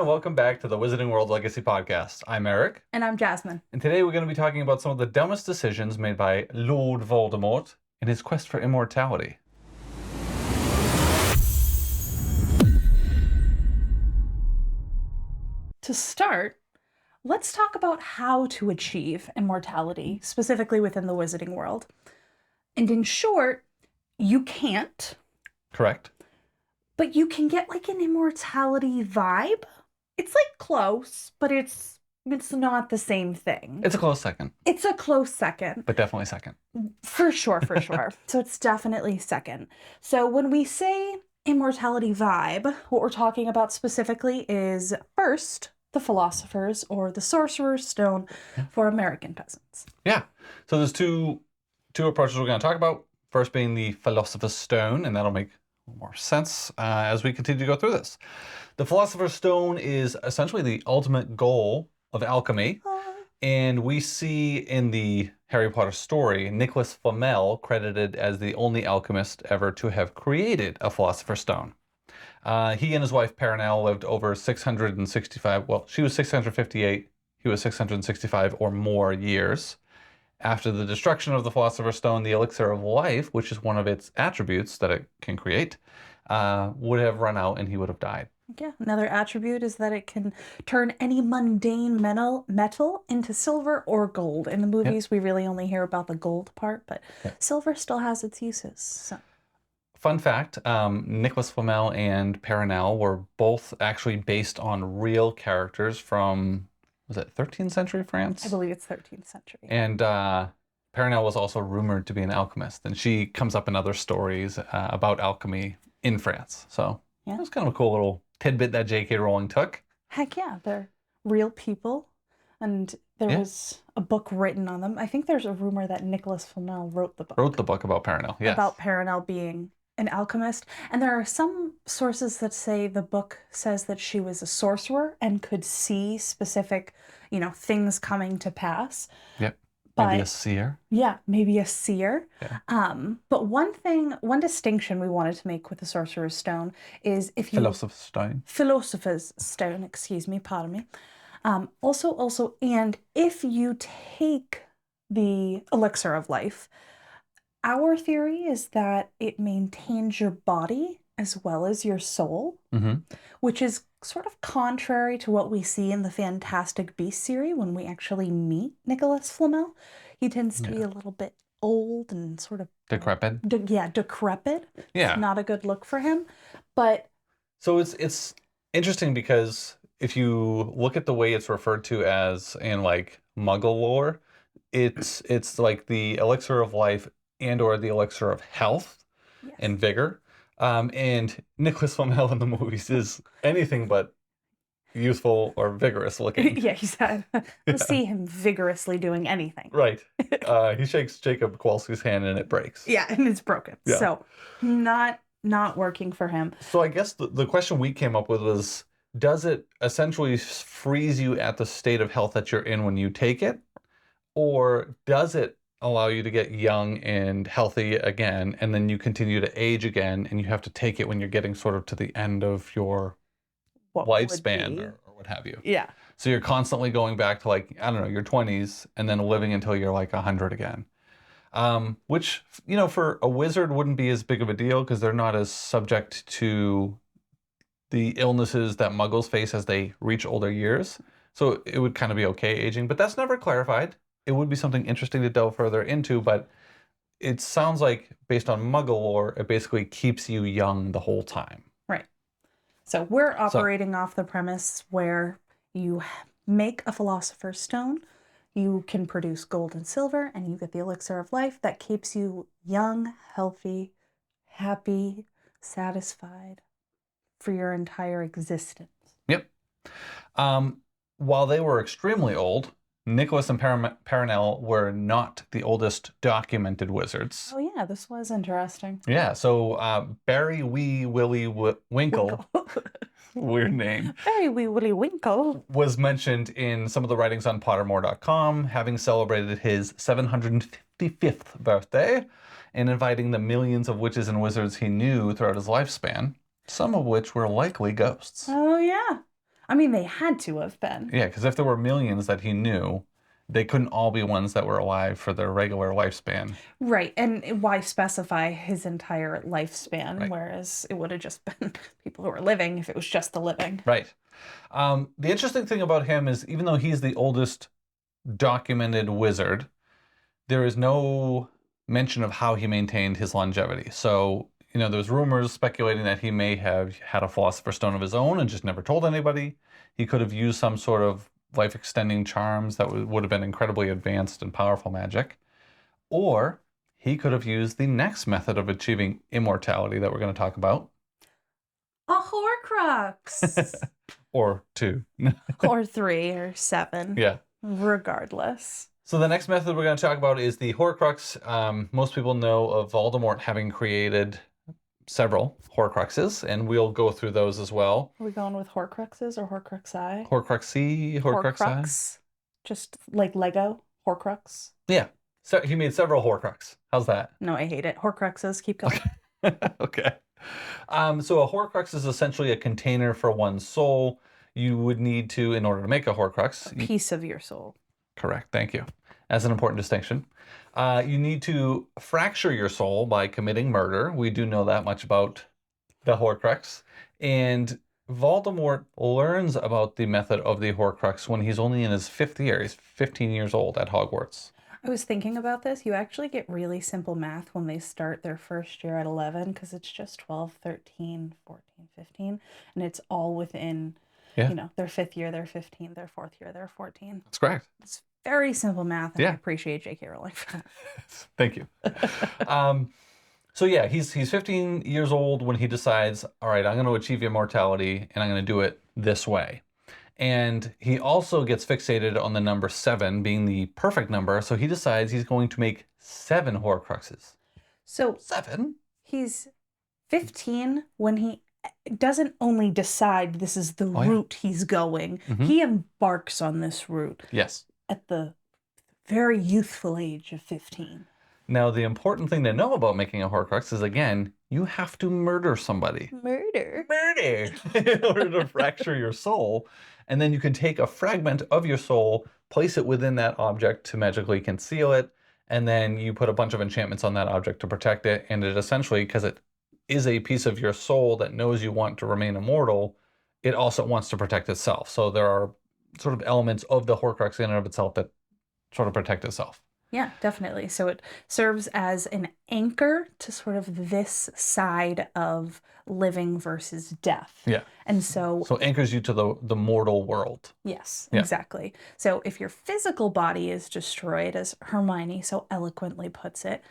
and welcome back to the Wizarding World Legacy Podcast. I'm Eric. And I'm Jasmine. And today we're going to be talking about some of the dumbest decisions made by Lord Voldemort in his quest for immortality. To start, let's talk about how to achieve immortality, specifically within the Wizarding world. And in short, you can't. Correct. But you can get like an immortality vibe. It's like close, but it's not the same thing. It's a close second. It's a close second. But definitely second. For sure. So it's definitely second. So when we say immortality vibe, what we're talking about specifically is first, the Philosopher's or the Sorcerer's Stone for American peasants. Yeah. So there's two approaches we're going to talk about. First being the Philosopher's Stone, and that'll make more sense as we continue to go through this. The Philosopher's Stone is essentially the ultimate goal of alchemy, and we see in the Harry Potter story Nicholas Flamel credited as the only alchemist ever to have created a Philosopher's Stone. He and his wife Perenelle lived over 665, well, she was 658, he was 665 or more years. After the destruction of the Philosopher's Stone, the elixir of life, which is one of its attributes that it can create, would have run out and he would have died. Yeah, another attribute is that it can turn any mundane metal into silver or gold. In the movies, we really only hear about the gold part, but silver still has its uses. So. Fun fact, Nicholas Flamel and Perenelle were both actually based on real characters from... was it 13th century France? I believe it's 13th century. And Perenelle was also rumored to be an alchemist, and she comes up in other stories about alchemy in France. So it was kind of a cool little tidbit that J.K. Rowling took. Heck yeah, they're real people, and there was a book written on them. I think there's a rumor that Nicholas Flamel wrote the book. Wrote the book about Perenelle, yes. About Perenelle being an alchemist. And there are some sources that say the book says that she was a sorcerer and could see specific, things coming to pass. Yep. Maybe a seer. Yeah, maybe a seer. Yeah. But one distinction we wanted to make with the Sorcerer's Stone is if you... Philosopher's Stone, excuse me, pardon me. Also, and if you take the elixir of life, our theory is that it maintains your body as well as your soul, which is sort of contrary to what we see in the Fantastic Beasts series when we actually meet Nicholas Flamel. He tends to be a little bit old and sort of... decrepit. Decrepit. Yeah. It's not a good look for him. But... So it's interesting because if you look at the way it's referred to as in like Muggle lore, it's like the elixir of life and or the elixir of health and vigor. And Nicholas Flamel in the movies is anything but youthful or vigorous looking. Yeah, he said. We'll see him vigorously doing anything. Right. He shakes Jacob Kowalski's hand and it breaks. Yeah, and it's broken. Yeah. So not working for him. So I guess the question we came up with was, does it essentially freeze you at the state of health that you're in when you take it? Or does it allow you to get young and healthy again, and then you continue to age again, and you have to take it when you're getting sort of to the end of your lifespan or what have you. Yeah. So you're constantly going back to like, I don't know, your 20s, and then living until you're like 100 again. Which, for a wizard wouldn't be as big of a deal because they're not as subject to the illnesses that muggles face as they reach older years. So it would kind of be okay aging, but that's never clarified. It would be something interesting to delve further into, but it sounds like, based on Muggle lore, it basically keeps you young the whole time. Right. So we're operating off the premise where you make a Philosopher's Stone, you can produce gold and silver, and you get the elixir of life that keeps you young, healthy, happy, satisfied for your entire existence. Yep. While they were extremely old, Nicholas and Perenelle were not the oldest documented wizards. Oh yeah, this was interesting. Yeah, so Barry Wee Willie Winkle, weird name. Barry Wee Willie Winkle was mentioned in some of the writings on Pottermore.com, having celebrated his 755th birthday and inviting the millions of witches and wizards he knew throughout his lifespan, some of which were likely ghosts. Oh yeah. I mean, they had to have been. Yeah, because if there were millions that he knew, they couldn't all be ones that were alive for their regular lifespan. Right. And why specify his entire lifespan, Right. whereas it would have just been people who were living if it was just the living. Right. The interesting thing about him is even though he's the oldest documented wizard, there is no mention of how he maintained his longevity. So, there's rumors speculating that he may have had a Philosopher's Stone of his own and just never told anybody. He could have used some sort of life-extending charms that would have been incredibly advanced and powerful magic. Or he could have used the next method of achieving immortality that we're going to talk about. A Horcrux! Or 2. Or 3 or 7. Yeah. Regardless. So the next method we're going to talk about is the Horcrux. Most people know of Voldemort having created several Horcruxes, and we'll go through those as well. Are we going with Horcruxes or Horcruxi? Horcruxy, Horcruxi. Just like Lego, Horcrux. Yeah. So he made several Horcrux. How's that? No, I hate it. Horcruxes, keep going. Okay. So a Horcrux is essentially a container for one's soul. You would need to, in order to make a Horcrux... A piece of your soul. Correct. Thank you. That's an important distinction. You need to fracture your soul by committing murder. We do know that much about the Horcrux. And Voldemort learns about the method of the Horcrux when he's only in his 5th year. He's 15 years old at Hogwarts. I was thinking about this. You actually get really simple math when they start their first year at 11 because it's just 12, 13, 14, 15. And it's all within, their 5th year, their 15, their 4th year, their 14. That's correct. It's very simple math, and Yeah. I appreciate J.K. Rowling for that. Thank you. So yeah, he's 15 years old when he decides, all right, I'm going to achieve immortality, and I'm going to do it this way. And he also gets fixated on the number 7 being the perfect number, so he decides he's going to make 7 Horcruxes. So 7? He's 15 when he doesn't only decide this is the route he's going. Mm-hmm. He embarks on this route. Yes. At the very youthful age of 15. Now, the important thing to know about making a Horcrux is, again, you have to murder somebody. Murder. In order to fracture your soul. And then you can take a fragment of your soul, place it within that object to magically conceal it, and then you put a bunch of enchantments on that object to protect it. And it essentially, because it is a piece of your soul that knows you want to remain immortal, it also wants to protect itself. So there are sort of elements of the Horcrux in and of itself that sort of protect itself. Yeah, definitely. So it serves as an anchor to sort of this side of living versus death. Yeah. And so anchors you to the mortal world. Yes, yeah. Exactly. So if your physical body is destroyed, as Hermione so eloquently puts it,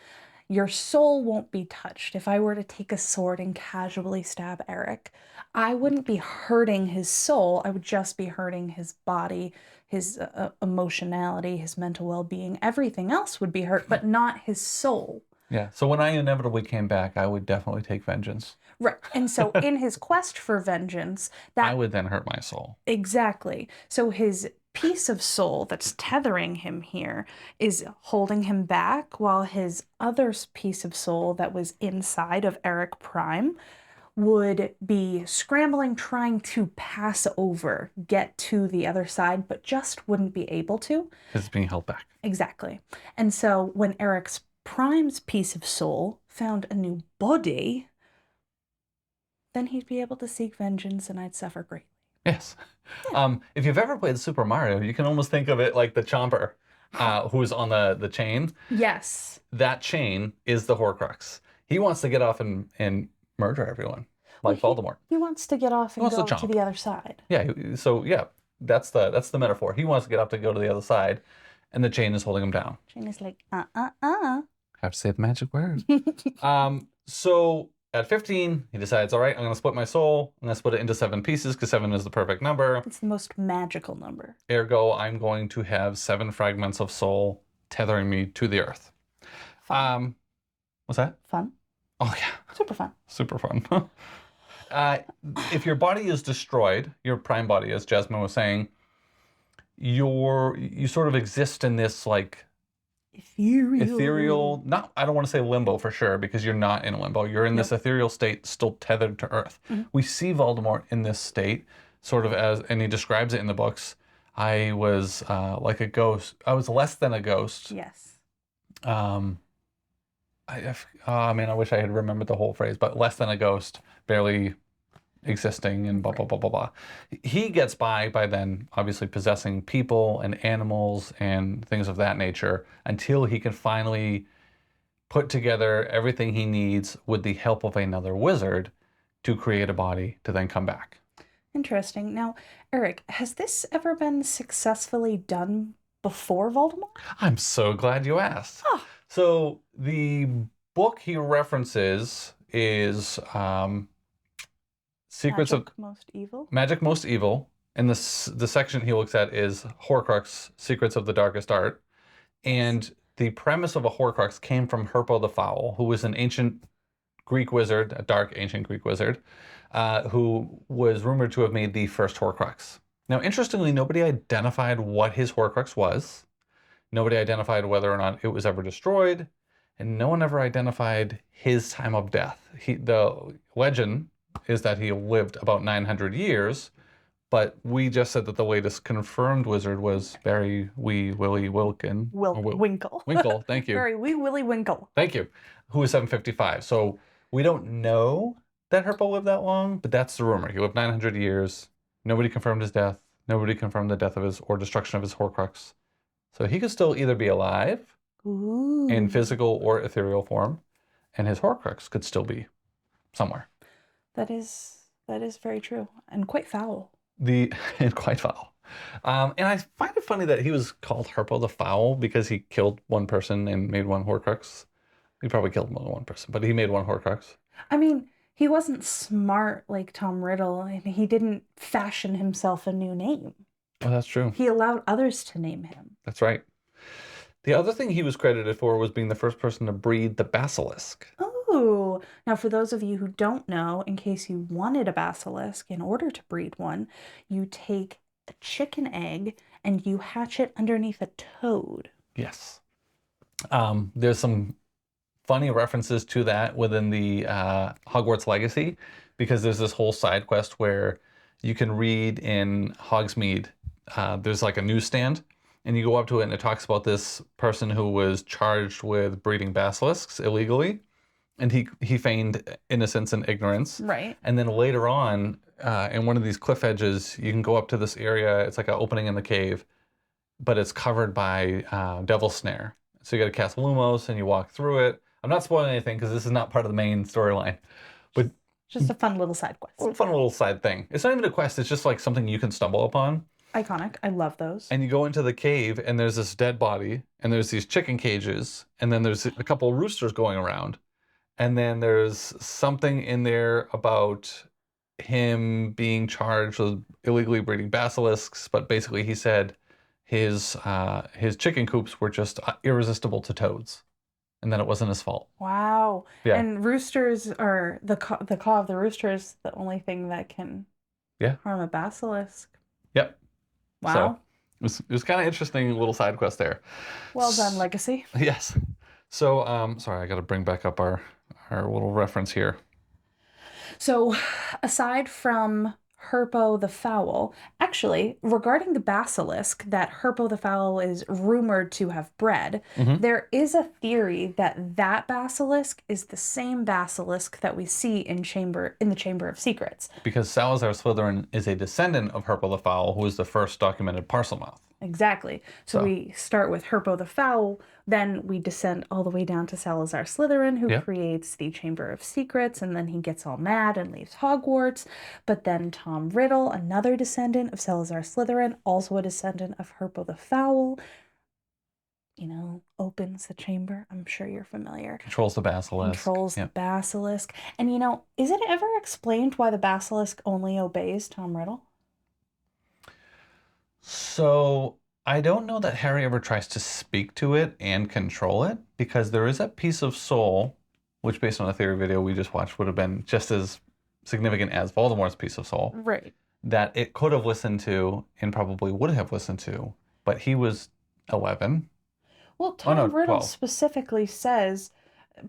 your soul won't be touched. If I were to take a sword and casually stab Eric, I wouldn't be hurting his soul. I would just be hurting his body, his emotionality, his mental well-being. Everything else would be hurt, but not his soul. Yeah. So when I inevitably came back, I would definitely take vengeance. Right. And so in his quest for vengeance, I would then hurt my soul. Exactly. So his piece of soul that's tethering him here is holding him back, while his other piece of soul that was inside of Eric Prime would be scrambling, trying to pass over, get to the other side, but just wouldn't be able to. It's being held back. Exactly. And so when Eric's Prime's piece of soul found a new body, then he'd be able to seek vengeance and I'd suffer greatly. Yes. Yeah. If you've ever played Super Mario, you can almost think of it like the Chomper who's on the chain. Yes. That chain is the Horcrux. He wants to get off and murder everyone, like Voldemort. He wants to get off and go to the other side. Yeah, so yeah, that's the metaphor. He wants to get off to go to the other side, and the chain is holding him down. Chain is like, Have to say the magic word. So at 15, he decides, all right, I'm going to split my soul. I'm going to split it into 7 pieces because 7 is the perfect number. It's the most magical number. Ergo, I'm going to have 7 fragments of soul tethering me to the earth. Fun. What's that? Fun. Oh, yeah. Super fun. Super fun. If your body is destroyed, your prime body, as Jasmine was saying, you sort of exist in this like ethereal, I don't want to say limbo for sure, because you're not in limbo. You're in this ethereal state still tethered to earth. Mm-hmm. We see Voldemort in this state. sort of as, and he describes it in the books. I was like a ghost. I was less than a ghost. Yes. Um, I mean, I wish I had remembered the whole phrase, but less than a ghost, barely existing, and blah blah blah blah blah. He gets by then obviously possessing people and animals and things of that nature until he can finally put together everything he needs with the help of another wizard to create a body to then come back. Interesting. Now, Eric, has this ever been successfully done before Voldemort? I'm so glad you asked. Oh. So the book he references is Secrets Magic of Most Evil? Magic Most Evil. And the section he looks at is Horcrux, Secrets of the Darkest Art. And the premise of a Horcrux came from Herpo the Foul, who was an ancient Greek wizard, a dark ancient Greek wizard, who was rumored to have made the first Horcrux. Now, interestingly, nobody identified what his Horcrux was. Nobody identified whether or not it was ever destroyed, and no one ever identified his time of death. The legend is that he lived about 900 years, but we just said that the latest confirmed wizard was Barry Wee Willie Wilkin. Winkle. Winkle, thank you. Barry Wee Willie Winkle. Thank you. Who was 755. So we don't know that Herpo lived that long, but that's the rumor. He lived 900 years. Nobody confirmed his death. Nobody confirmed the death of his or destruction of his Horcrux. So he could still either be alive in physical or ethereal form, and his Horcrux could still be somewhere. That is very true and quite foul. And quite foul. And I find it funny that he was called Herpo the Foul because he killed one person and made one Horcrux. He probably killed more than one person, but he made one Horcrux. I mean, he wasn't smart like Tom Riddle, and he didn't fashion himself a new name. Oh, that's true. He allowed others to name him. That's right. The other thing he was credited for was being the first person to breed the basilisk. Oh, now for those of you who don't know, in case you wanted a basilisk, in order to breed one, you take a chicken egg and you hatch it underneath a toad. Yes. There's some funny references to that within the Hogwarts Legacy, because there's this whole side quest where you can read in Hogsmeade. There's like a newsstand, and you go up to it and it talks about this person who was charged with breeding basilisks illegally, and he feigned innocence and ignorance. Right. And then later on, in one of these cliff edges, you can go up to this area. It's like an opening in the cave, but it's covered by Devil's Snare. So you got to cast Lumos and you walk through it. I'm not spoiling anything because this is not part of the main storyline, but just a fun little side quest. A fun little side thing. It's not even a quest. It's just like something you can stumble upon. Iconic. I love those. And you go into the cave and there's this dead body and there's these chicken cages and then there's a couple of roosters going around. And then there's something in there about him being charged with illegally breeding basilisks, but basically he said his chicken coops were just irresistible to toads, and then it wasn't his fault. Wow. Yeah. And roosters are the caw of the rooster is the only thing that can harm a basilisk. Yep. Wow. So it was kind of interesting little side quest there. Well done, Legacy. Yes. So sorry, I got to bring back up our little reference here. So aside from Herpo the Foul, actually, regarding the basilisk that Herpo the Foul is rumored to have bred, there is a theory that basilisk is the same basilisk that we see in the Chamber of Secrets. Because Salazar Slytherin is a descendant of Herpo the Foul, who is the first documented Parselmouth. Exactly. So we start with Herpo the Foul, then we descend all the way down to Salazar Slytherin, who creates the Chamber of Secrets, and then he gets all mad and leaves Hogwarts. But then Tom Riddle, another descendant of Salazar Slytherin, also a descendant of Herpo the Foul, opens the chamber. I'm sure you're familiar. Controls the basilisk. The basilisk. And is it ever explained why the basilisk only obeys Tom Riddle? So I don't know that Harry ever tries to speak to it and control it, because there is a piece of soul, which based on a theory video we just watched would have been just as significant as Voldemort's piece of soul. Right. That it could have listened to and probably would have listened to, but he was 11. Well, Tom Riddle specifically says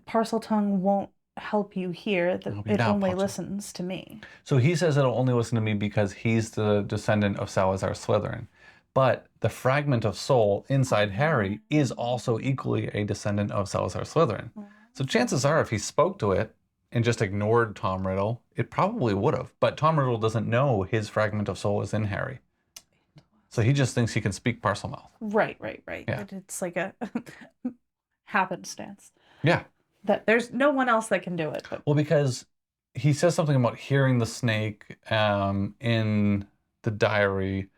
Parseltongue won't help you here. It only listens to me. So he says it'll only listen to me because he's the descendant of Salazar Slytherin. But the fragment of soul inside Harry is also equally a descendant of Salazar Slytherin. So chances are if he spoke to it and just ignored Tom Riddle, it probably would have. But Tom Riddle doesn't know his fragment of soul is in Harry. So he just thinks he can speak Parselmouth. Right. Yeah. It's like a happenstance. Yeah. That there's no one else that can do it. But... Well, because he says something about hearing the snake in the diary,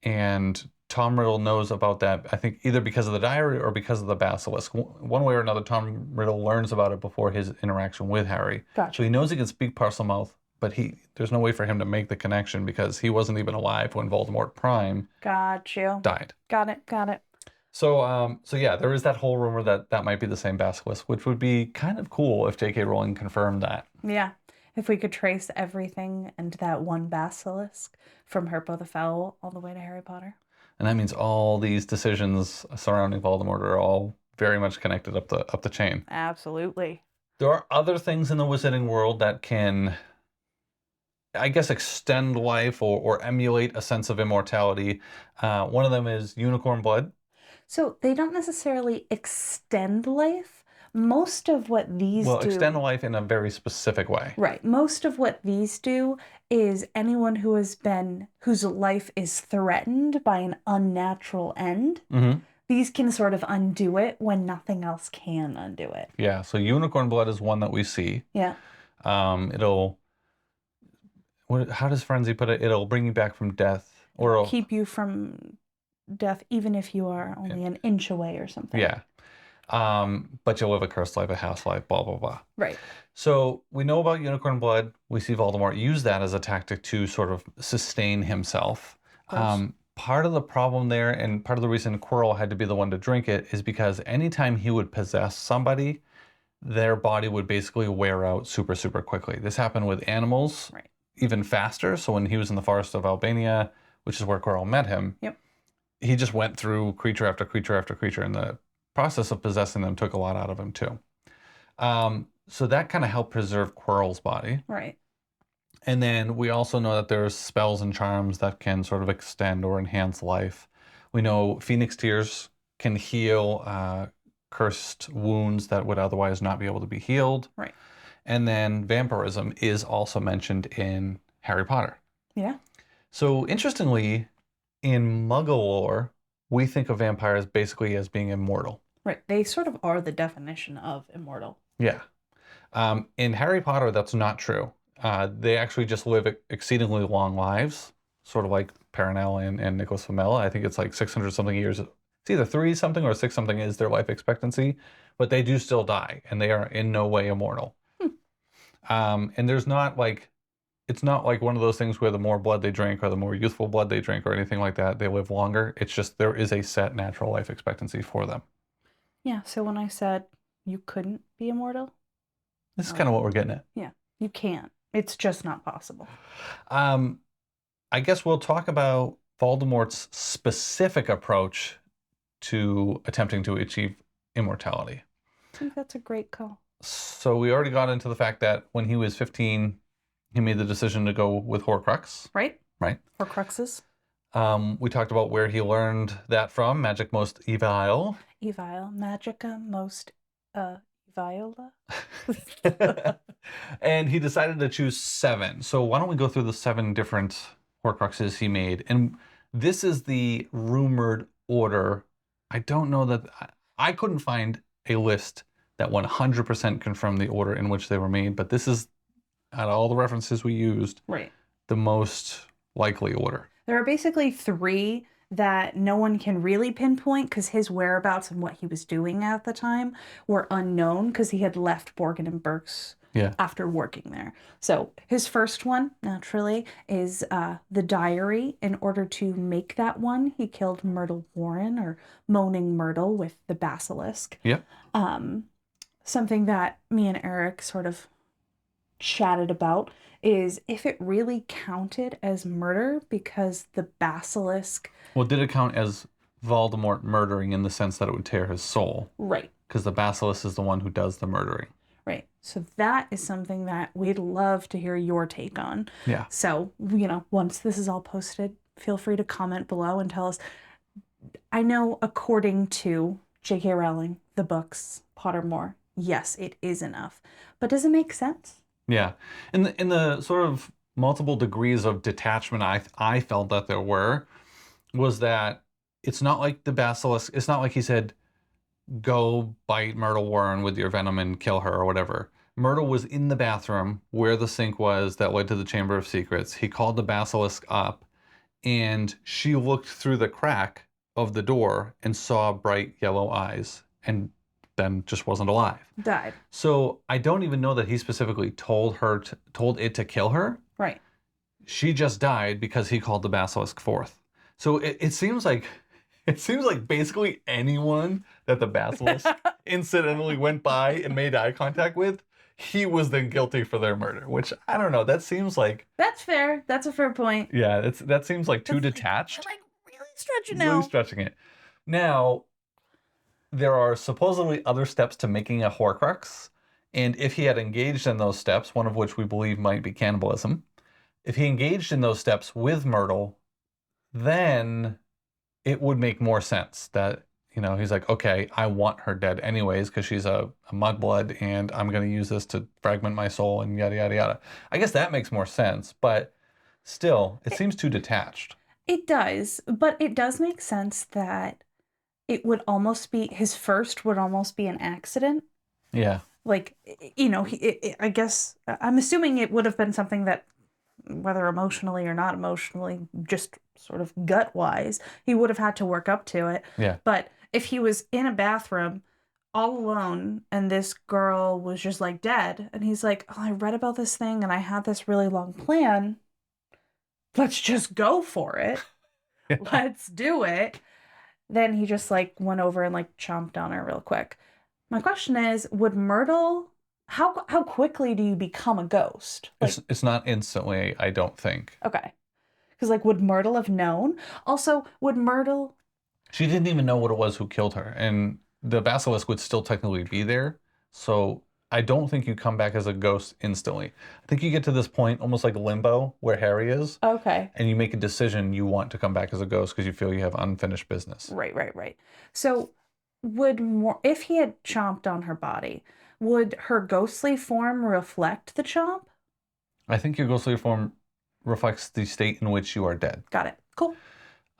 and Tom Riddle knows about that, I think, either because of the diary or because of the basilisk. One way or another, Tom Riddle learns about it before his interaction with Harry. Gotcha. So he knows he can speak Parselmouth, but there's no way for him to make the connection because he wasn't even alive when Voldemort Prime died. Got it. So yeah, there is that whole rumor that might be the same basilisk, which would be kind of cool if J.K. Rowling confirmed that. Yeah. If we could trace everything into that one basilisk from Herpo the Foul all the way to Harry Potter. And that means all these decisions surrounding Voldemort are all very much connected up the chain. Absolutely. There are other things in the wizarding world that can, I guess, extend life or emulate a sense of immortality. One of them is unicorn blood. So they don't necessarily extend life. Most of what these do... Well, extend life in a very specific way. Right. Most of what these do is anyone whose life is threatened by an unnatural end, these can sort of undo it when nothing else can undo it. Yeah, so unicorn blood is one that we see. Yeah. How does Frenzy put it? It'll bring you back from death. Or it'll keep you from death even if you are only an inch away or something. Yeah. But you'll live a cursed life, a house life, blah, blah, blah. Right. So we know about unicorn blood. We see Voldemort use that as a tactic to sort of sustain himself. Part of the problem there, and part of the reason Quirrell had to be the one to drink it, is because anytime he would possess somebody, their body would basically wear out super, super quickly. This happened with animals even faster. So when he was in the Forest of Albania, which is where Quirrell met him, he just went through creature after creature after creature, and the process of possessing them took a lot out of him too. So that kind of helped preserve Quirrell's body. Right. And then we also know that there's spells and charms that can sort of extend or enhance life. We know Phoenix Tears can heal cursed wounds that would otherwise not be able to be healed. Right. And then vampirism is also mentioned in Harry Potter. Yeah. So interestingly, in Muggle lore, we think of vampires basically as being immortal. Right. They sort of are the definition of immortal. Yeah. In Harry Potter, that's not true. They actually just live exceedingly long lives, sort of like Perenelle and Nicholas Flamel. I think it's like 600 something years. It's either 3 something or 6 something is their life expectancy, but they do still die, and they are in no way immortal. And there's not like, it's not like one of those things where the more blood they drink or the more youthful blood they drink or anything like that, they live longer. It's just there is a set natural life expectancy for them. Yeah, so when I said you couldn't be immortal, this is kind of what we're getting at. Yeah, you can't. It's just not possible. I guess we'll talk about Voldemort's specific approach to attempting to achieve immortality. I think that's a great call. So we already got into the fact that when he was 15, he made the decision to go with Horcrux. Right. Right. Horcruxes. We talked about where he learned that from, Magic Most Evile. Evile. Magica Most Viola. And he decided to choose 7. So why don't we go through the 7 different Horcruxes he made? And this is the rumored order. I don't know that... I couldn't find a list that 100% confirmed the order in which they were made, but this is, out of all the references we used, the most likely order. There are basically 3 that no one can really pinpoint because his whereabouts and what he was doing at the time were unknown because he had left Borgin and Burke's after working there. So his first one, naturally, is the diary. In order to make that one, he killed Myrtle Warren, or Moaning Myrtle, with the basilisk. Yep. Something that me and Eric sort of chatted about is if it really counted as murder because the basilisk... Well, did it count as Voldemort murdering in the sense that it would tear his soul? Right. Because the basilisk is the one who does the murdering. Right. So that is something that we'd love to hear your take on. Yeah. So, once this is all posted, feel free to comment below and tell us. I know according to J.K. Rowling, the books, Pottermore, yes, it is enough. But does it make sense? Yeah. In the sort of multiple degrees of detachment I felt that there was that it's not like the basilisk, it's not like he said, go bite Myrtle Warren with your venom and kill her or whatever. Myrtle was in the bathroom where the sink was that led to the Chamber of Secrets. He called the basilisk up, and she looked through the crack of the door and saw bright yellow eyes, and then just wasn't alive. Died. So I don't even know that he specifically told it to kill her. Right. She just died because he called the basilisk forth. So it seems like basically anyone that the basilisk incidentally went by and made eye contact with, he was then guilty for their murder, which I don't know. That seems like... That's fair. That's a fair point. Yeah, that seems like too detached. Like really stretching out. Really stretching it. Now, there are supposedly other steps to making a Horcrux, and if he had engaged in those steps, one of which we believe might be cannibalism, if he engaged in those steps with Myrtle, then it would make more sense that, he's like, okay, I want her dead anyways because she's a mudblood, and I'm going to use this to fragment my soul and yada, yada, yada. I guess that makes more sense, but still, it seems too detached. It does, but it does make sense that it would almost be, his first would almost be an accident. Yeah. Like, I guess, I'm assuming it would have been something that, whether emotionally or not emotionally, just sort of gut-wise, he would have had to work up to it. Yeah. But if he was in a bathroom all alone and this girl was just like dead, and he's like, oh, I read about this thing and I had this really long plan. Let's just go for it. Yeah. Let's do it. Then he just like went over and like chomped on her real quick. My question is, would Myrtle... How quickly do you become a ghost? Like, it's not instantly, I don't think. Okay. Because, like, would Myrtle have known? Also, would Myrtle... She didn't even know what it was who killed her. And the basilisk would still technically be there. So I don't think you come back as a ghost instantly. I think you get to this point, almost like limbo, where Harry is. Okay. And you make a decision you want to come back as a ghost because you feel you have unfinished business. Right. So if he had chomped on her body... would her ghostly form reflect the chomp? I think your ghostly form reflects the state in which you are dead. Got it. Cool.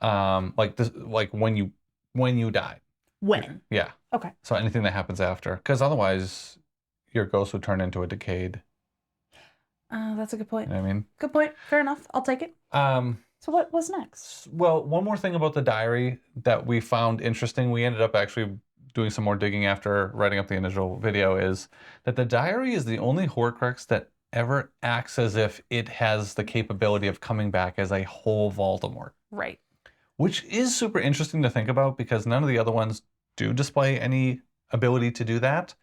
Like this, like when you die. When? Yeah. Okay. So anything that happens after, because otherwise, your ghost would turn into a decayed. That's a good point. You know what I mean? Good point. Fair enough. I'll take it. So what was next? Well, one more thing about the diary that we found interesting. We ended up actually doing some more digging after writing up the initial video, is that the diary is the only Horcrux that ever acts as if it has the capability of coming back as a whole Voldemort. Right. Which is super interesting to think about because none of the other ones do display any ability to do that.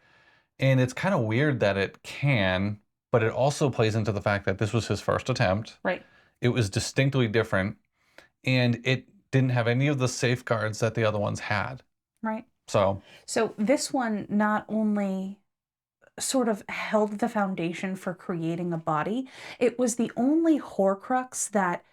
And it's kind of weird that it can, but it also plays into the fact that this was his first attempt. Right. It was distinctly different, and it didn't have any of the safeguards that the other ones had. Right. So this one not only sort of held the foundation for creating a body, it was the only Horcrux that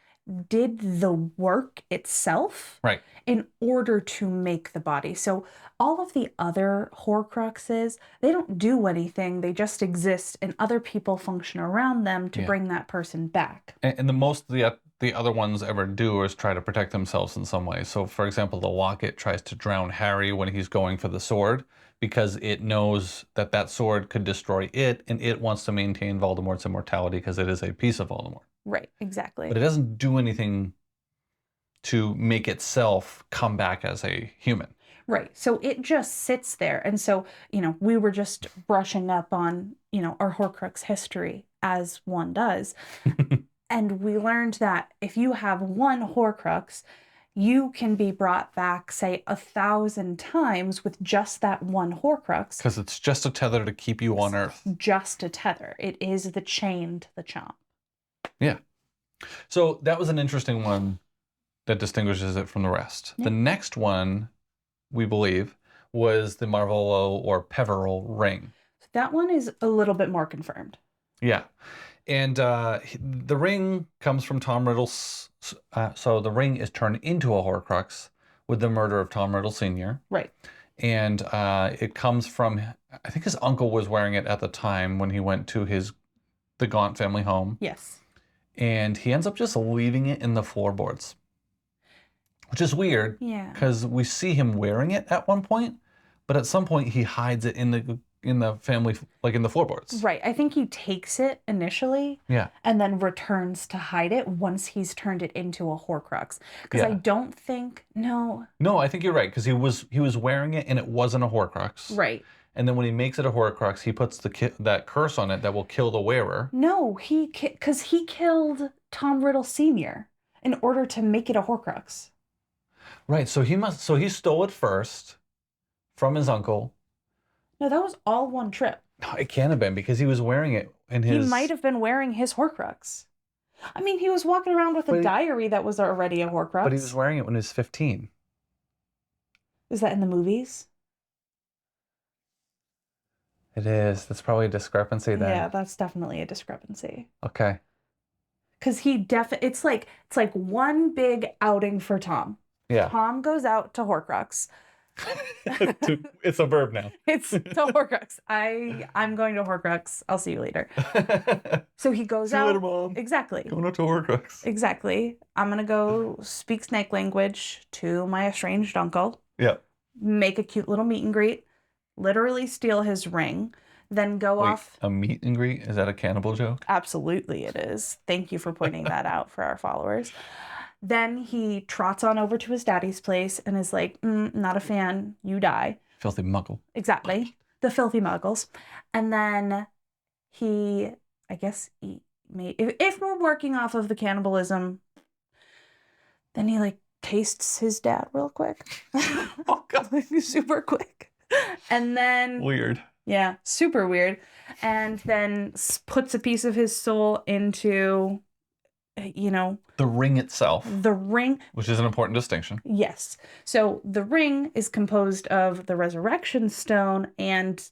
did the work itself, right, in order to make the body. So all of the other Horcruxes, they don't do anything. They just exist, and other people function around them to bring that person back. And the most the other ones ever do is try to protect themselves in some way. So, for example, the locket tries to drown Harry when he's going for the sword because it knows that that sword could destroy it, and it wants to maintain Voldemort's immortality because it is a piece of Voldemort. Right, exactly. But it doesn't do anything to make itself come back as a human. Right. So it just sits there. And so, we were just brushing up on, our Horcrux history as one does. And we learned that if you have one Horcrux, you can be brought back, say, 1,000 times with just that one Horcrux. Because it's just a tether to keep you on Earth. Just a tether. It is the chain to the chomp. Yeah. So that was an interesting one that distinguishes it from the rest. Yeah. The next one, we believe, was the Marvolo or Peveril ring. That one is a little bit more confirmed. Yeah. And the ring comes from Tom Riddle's... so the ring is turned into a Horcrux with the murder of Tom Riddle Sr. Right. And it comes from... I think his uncle was wearing it at the time when he went to the Gaunt family home. Yes. And he ends up just leaving it in the floorboards. Which is weird. Yeah. Because we see him wearing it at one point. But at some point he hides it in the family, like in the floorboards. Right. I think he takes it initially. Yeah. And then returns to hide it once he's turned it into a Horcrux. Because I don't think... No. No, I think you're right. Because he was wearing it and it wasn't a Horcrux. Right. And then when he makes it a Horcrux, he puts that curse on it that will kill the wearer. No, because he killed Tom Riddle Sr. in order to make it a Horcrux. Right, so he stole it first from his uncle. No, that was all one trip. No, it can't have been because he was wearing it in his... He might have been wearing his Horcrux. I mean, he was walking around with a diary that was already a Horcrux. But he was wearing it when he was 15. Is that in the movies? It is. That's probably a discrepancy then. Yeah, that's definitely a discrepancy. Okay. Because it's like one big outing for Tom. Yeah. Tom goes out to Horcrux. It's a verb now. It's to Horcrux. I'm going to Horcrux. I'll see you later. So he goes out. See you later, Mom. Exactly. Going out to Horcrux. Exactly. I'm gonna go speak snake language to my estranged uncle. Yeah. Make a cute little meet and greet. Literally steal his ring. Then go off. A meet and greet? Is that a cannibal joke? Absolutely, it is. Thank you for pointing that out for our followers. Then he trots on over to his daddy's place and is like, not a fan, you die. Filthy muggle. Exactly. The filthy muggles. And then if we're working off of the cannibalism, then he like tastes his dad real quick. Oh, God. Super quick. And then... Weird. Yeah, super weird. And then puts a piece of his soul into... the ring itself. The ring. Which is an important distinction. Yes. So the ring is composed of the resurrection stone and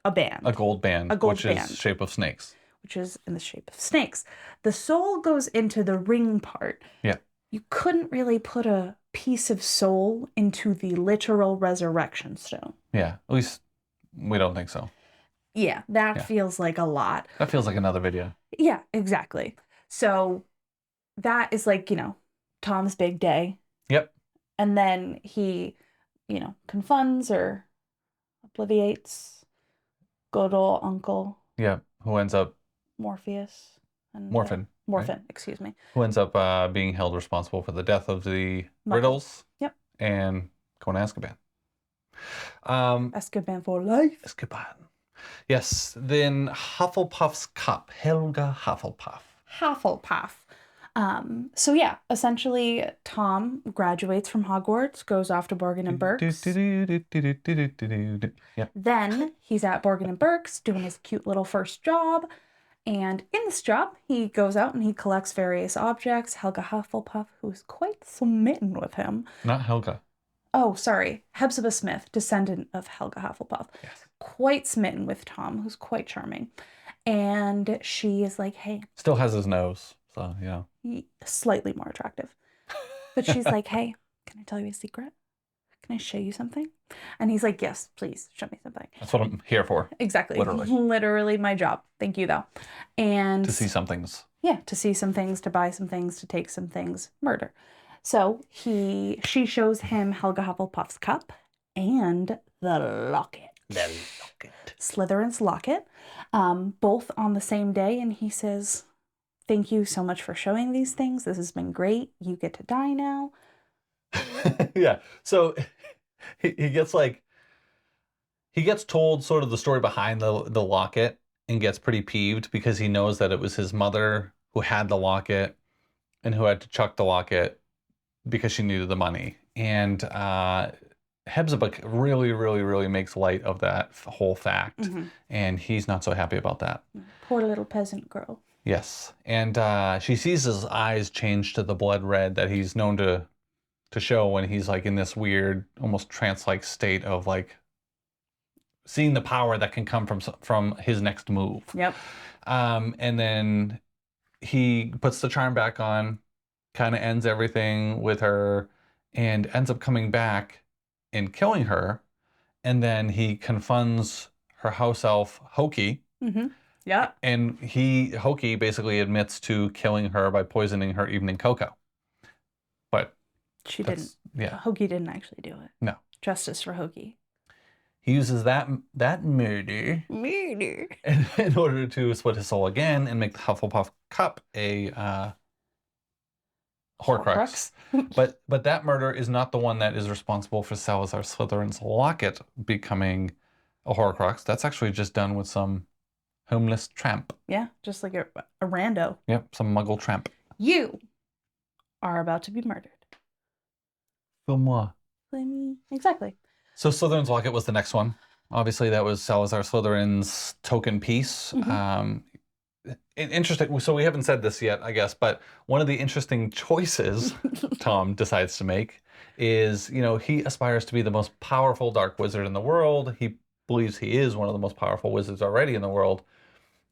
a band. A gold band. A gold which band. is shape of snakes. Which is in the shape of snakes. The soul goes into the ring part. Yeah. You couldn't really put a piece of soul into the literal resurrection stone. Yeah. At least we don't think so. Yeah. That feels like a lot. That feels like another video. Yeah, exactly. So... that is like, Tom's big day. Yep. And then he, confunds or obliviates good old uncle. Yeah. Who ends up... Morpheus. And, Morphin. Morphin, excuse me. Who ends up being held responsible for the death of the Riddles. Yep. And going to Azkaban. Azkaban for life. Azkaban. Yes. Then Hufflepuff's cup. Helga Hufflepuff. Hufflepuff. So yeah, essentially Tom graduates from Hogwarts, goes off to Borgin and Burke's. Yep. Then he's at Borgin and Burke's doing his cute little first job. And in this job, he goes out and he collects various objects. Helga Hufflepuff, who's quite smitten with him. Not Helga. Oh, sorry. Hepzibah Smith, descendant of Helga Hufflepuff. Yes. Quite smitten with Tom, who's quite charming. And she is like, hey. Still has his nose. So, Slightly more attractive. But she's like, hey, can I tell you a secret? Can I show you something? And he's like, yes, please show me something. That's what I'm here for. Exactly. Literally. Literally my job. Thank you, though. And to see some things. Yeah, to see some things, to buy some things, to take some things, murder. So she shows him Helga Hufflepuff's cup and the locket. The locket. Slytherin's locket. Both on the same day. And he says, thank you so much for showing these things. This has been great. You get to die now. Yeah. So he gets told sort of the story behind the locket and gets pretty peeved because he knows that it was his mother who had the locket and who had to chuck the locket because she needed the money. And Hepzibah really, really, really makes light of that whole fact. Mm-hmm. And he's not so happy about that. Poor little peasant girl. Yes. And she sees his eyes change to the blood red that he's known to show when he's like in this weird, almost trance-like state of like seeing the power that can come from his next move. Yep. And then he puts the charm back on, kind of ends everything with her, and ends up coming back and killing her. And then he confronts her house elf, Hoki. Mm-hmm. Yeah. And Hoki basically admits to killing her by poisoning her evening cocoa. But she didn't. Yeah. Hoki didn't actually do it. No. Justice for Hoki. He uses that murder in order to split his soul again and make the Hufflepuff cup a Horcrux. but that murder is not the one that is responsible for Salazar Slytherin's locket becoming a Horcrux. That's actually just done with some homeless tramp. Yeah, just like a rando. Yep, some muggle tramp. You are about to be murdered. For moi. Exactly. So Slytherin's locket was the next one. Obviously, that was Salazar Slytherin's token piece. Mm-hmm. Interesting. So we haven't said this yet, I guess, but one of the interesting choices Tom decides to make is, he aspires to be the most powerful dark wizard in the world. He believes he is one of the most powerful wizards already in the world,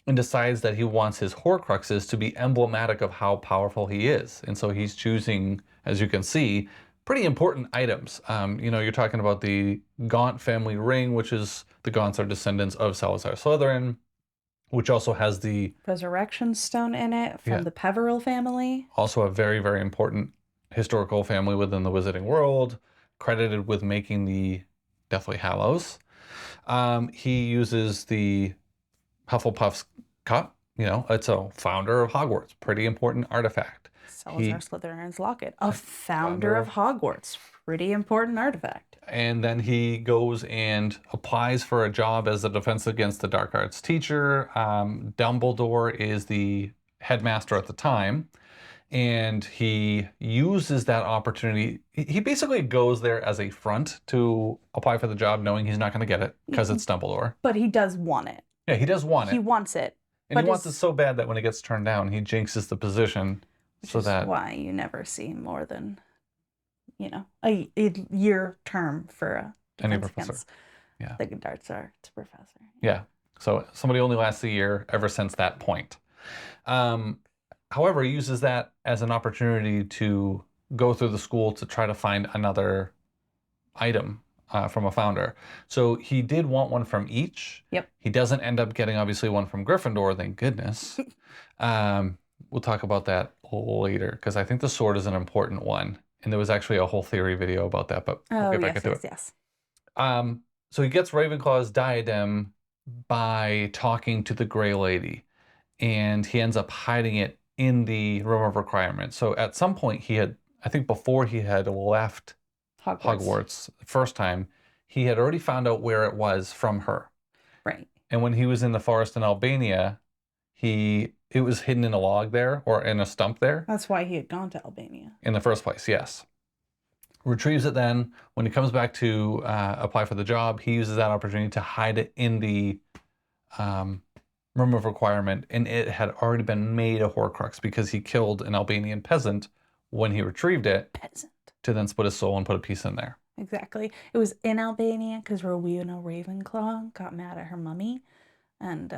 and decides that he wants his Horcruxes to be emblematic of how powerful he is. And so he's choosing, as you can see, pretty important items. You're talking about the Gaunt family ring, which is the Gaunts are descendants of Salazar Slytherin, which also has the Resurrection Stone in it from the Peveril family. Also a very, very important historical family within the wizarding world, credited with making the Deathly Hallows. He uses the Hufflepuff's cup. It's a founder of Hogwarts. Pretty important artifact. Salazar Slytherin's locket. A founder of Hogwarts. Pretty important artifact. And then he goes and applies for a job as a Defense Against the Dark Arts teacher. Dumbledore is the headmaster at the time. And he uses that opportunity. He basically goes there as a front to apply for the job, knowing he's not going to get it because it's Dumbledore. But he does want it. Yeah, he does want it. He wants it. And he wants it so bad that when it gets turned down, he jinxes the position. Which is why you never see more than, a year term for any professor. Yeah. The Darts Arts professor. Yeah. So somebody only lasts a year ever since that point. However, he uses that as an opportunity to go through the school to try to find another item from a founder. So he did want one from each. Yep. He doesn't end up getting, obviously, one from Gryffindor, thank goodness. We'll talk about that later, because I think the sword is an important one. And there was actually a whole theory video about that, but we'll get back into it. Yes. So he gets Ravenclaw's diadem by talking to the Grey Lady, and he ends up hiding it in the Room of Requirement. So at some point I think before he had left Hogwarts the first time, he had already found out where it was from her. Right. And when he was in the forest in Albania, it was hidden in a log there, or in a stump there. That's why he had gone to Albania. In the first place, yes. Retrieves it then. When he comes back to apply for the job, he uses that opportunity to hide it in the Room of Requirement, and it had already been made a Horcrux because he killed an Albanian peasant when he retrieved it. To then split his soul and put a piece in there. Exactly. It was in Albania because Rowena Ravenclaw got mad at her mummy and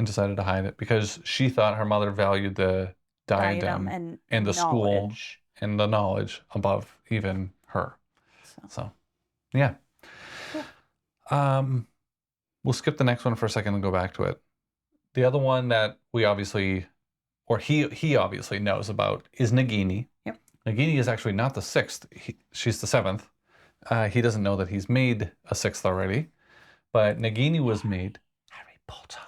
decided to hide it because she thought her mother valued the diadem and the school and the knowledge above even her. So yeah. Cool. We'll skip the next one for a second and go back to it. The other one that we obviously, or he obviously knows about is Nagini. Yep. Nagini is actually not the 6th. She's the 7th. He doesn't know that he's made a 6th already. But Nagini was made... Harry Potter.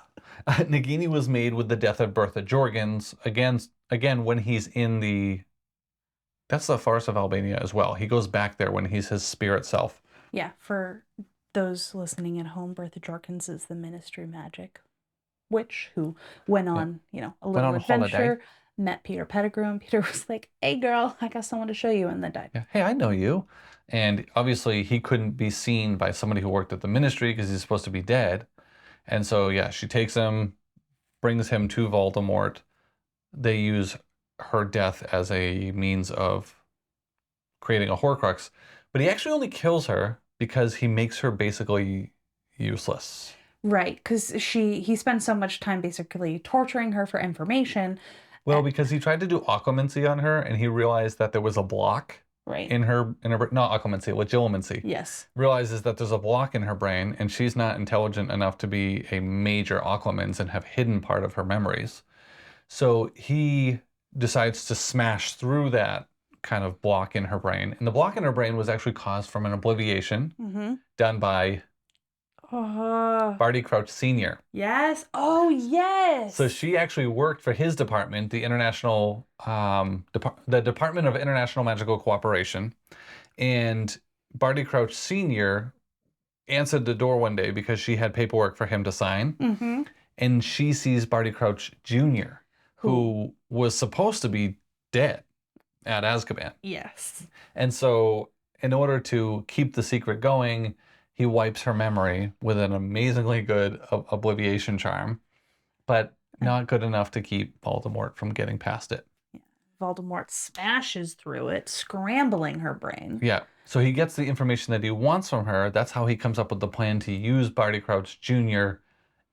Nagini was made with the death of Bertha Jorgens. Again, when he's in the... That's the Forest of Albania as well. He goes back there when he's his spirit self. Yeah, for those listening at home, Bertha Jorgens is the Ministry Magic witch who went on, a little adventure. Holiday. Met Peter Pettigrew, and Peter was like, "Hey girl, I got someone to show you," and then died. Yeah. Hey, I know you. And obviously he couldn't be seen by somebody who worked at the ministry because he's supposed to be dead. And so, yeah, she takes him, brings him to Voldemort. They use her death as a means of creating a Horcrux. But he actually only kills her because he makes her basically, useless. Right, because he spent so much time basically torturing her for information. Well, because he tried to do occlumency on her, and he realized that there was a block in her not occlumency, legilimency. Yes. Realizes that there's a block in her brain, and she's not intelligent enough to be a major occlumens and have hidden part of her memories. So he decides to smash through that kind of block in her brain. And the block in her brain was actually caused from an obliviation done by Barty Crouch Sr. Yes. Oh, yes. So she actually worked for his department, the International, the Department of International Magical Cooperation. And Barty Crouch Sr. answered the door one day because she had paperwork for him to sign. And she sees Barty Crouch Jr., who was supposed to be dead at Azkaban. Yes. And so in order to keep the secret going, he wipes her memory with an amazingly good obliviation charm, but not good enough to keep Voldemort from getting past it. Yeah. Voldemort smashes through it, scrambling her brain. Yeah. So he gets the information that he wants from her. That's how he comes up with the plan to use Barty Crouch Jr.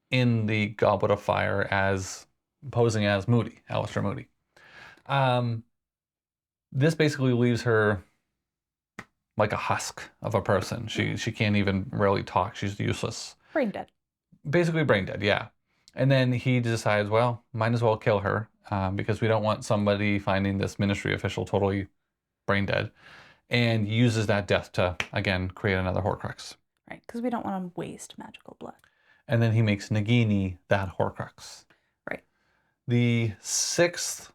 in the Goblet of Fire as posing as Moody, Alistair Moody. This basically leaves her like a husk of a person. She can't even really talk. She's useless. Brain dead. Basically brain dead, yeah. And then he decides, well, might as well kill her because we don't want somebody finding this ministry official totally brain dead, and uses that death to, again, create another Horcrux. Right, because we don't want to waste magical blood. And then he makes Nagini that Horcrux. Right. The sixth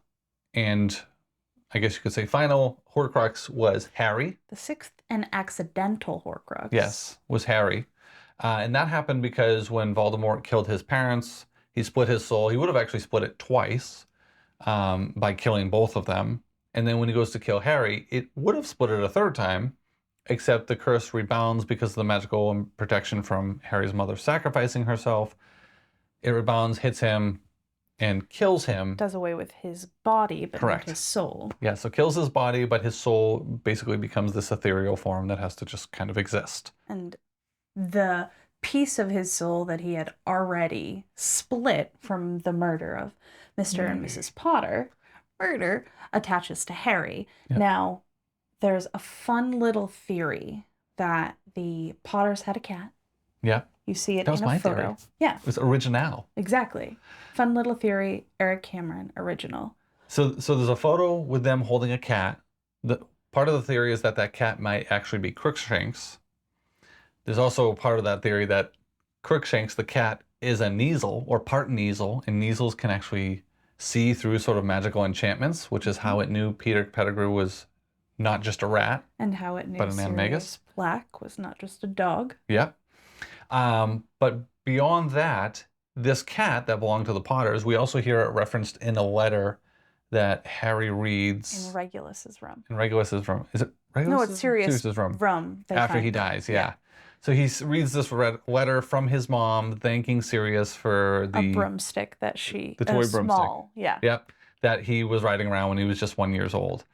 and I guess you could say final Horcrux was Harry. The sixth and accidental Horcrux. Yes, was Harry. And that happened because when Voldemort killed his parents, he split his soul. He would have actually split it twice by killing both of them. And then when he goes to kill Harry, it would have split it a third time, except the curse rebounds because of the magical protection from Harry's mother sacrificing herself. It rebounds, hits him, and kills him. Does away with his body, but not his soul. Yeah, so kills his body, but his soul basically becomes this ethereal form that has to just kind of exist. And the piece of his soul that he had already split from the murder of Mr. and Mrs. Potter, attaches to Harry. Yep. Now, there's a fun little theory that the Potters had a cat. Yeah. You see it in a photo. Theory. Yeah. It was original. Exactly. Fun little theory, Eric Cameron, original. So there's a photo with them holding a cat. Part of the theory is that that cat might actually be Crookshanks. There's also part of that theory that Crookshanks, the cat, is a Kneazle or part Kneazle, and Kneazles can actually see through sort of magical enchantments, which is how it knew Peter Pettigrew was not just a rat, and how it knew but an animagus. Black was not just a dog. Yeah. But beyond that, this cat that belonged to the Potters, we also hear it referenced in a letter that Harry reads. In Regulus's room. In Regulus's room. Is it Regulus? No, it's Sirius's room. After he dies, yeah. So he reads this letter from his mom thanking Sirius for the broomstick that she... The toy broomstick. Small, yeah. Yep. That he was riding around when he was just 1 year old.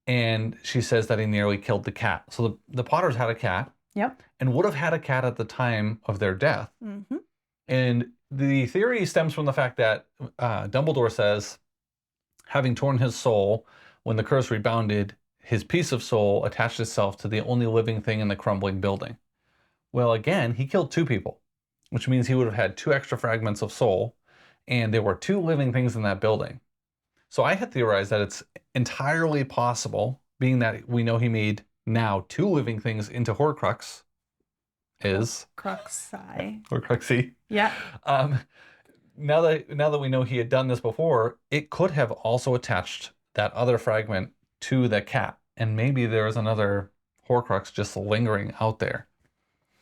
And she says that he nearly killed the cat. So the Potters had a cat. Yep. And would have had a cat at the time of their death. Mm-hmm. And the theory stems from the fact that Dumbledore says, having torn his soul, when the curse rebounded, his piece of soul attached itself to the only living thing in the crumbling building. Well, again, he killed 2 people, which means he would have had 2 extra fragments of soul, and there were 2 living things in that building. So I had theorized that it's entirely possible, being that we know he made now 2 living things into Horcrux, is Horcruxy. Yeah. Now that we know he had done this before, it could have also attached that other fragment to the cat, and maybe there is another Horcrux just lingering out there.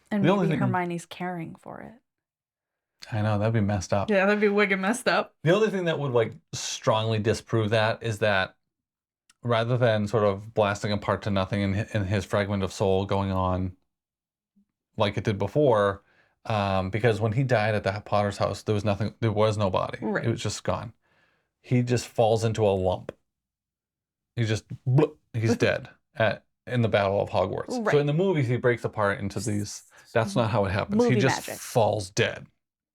And maybe Hermione's caring for it. I know, that'd be messed up. Yeah, that'd be wicked messed up. The other thing that would like strongly disprove that is that rather than sort of blasting apart to nothing and his fragment of soul going on like it did before, because when he died at the Potter's house, there was no body. Right. It was just gone. He just falls into a lump. He's dead in the Battle of Hogwarts. Right. So in the movies, he breaks apart into these. That's not how it happens. Movie he just magic. falls dead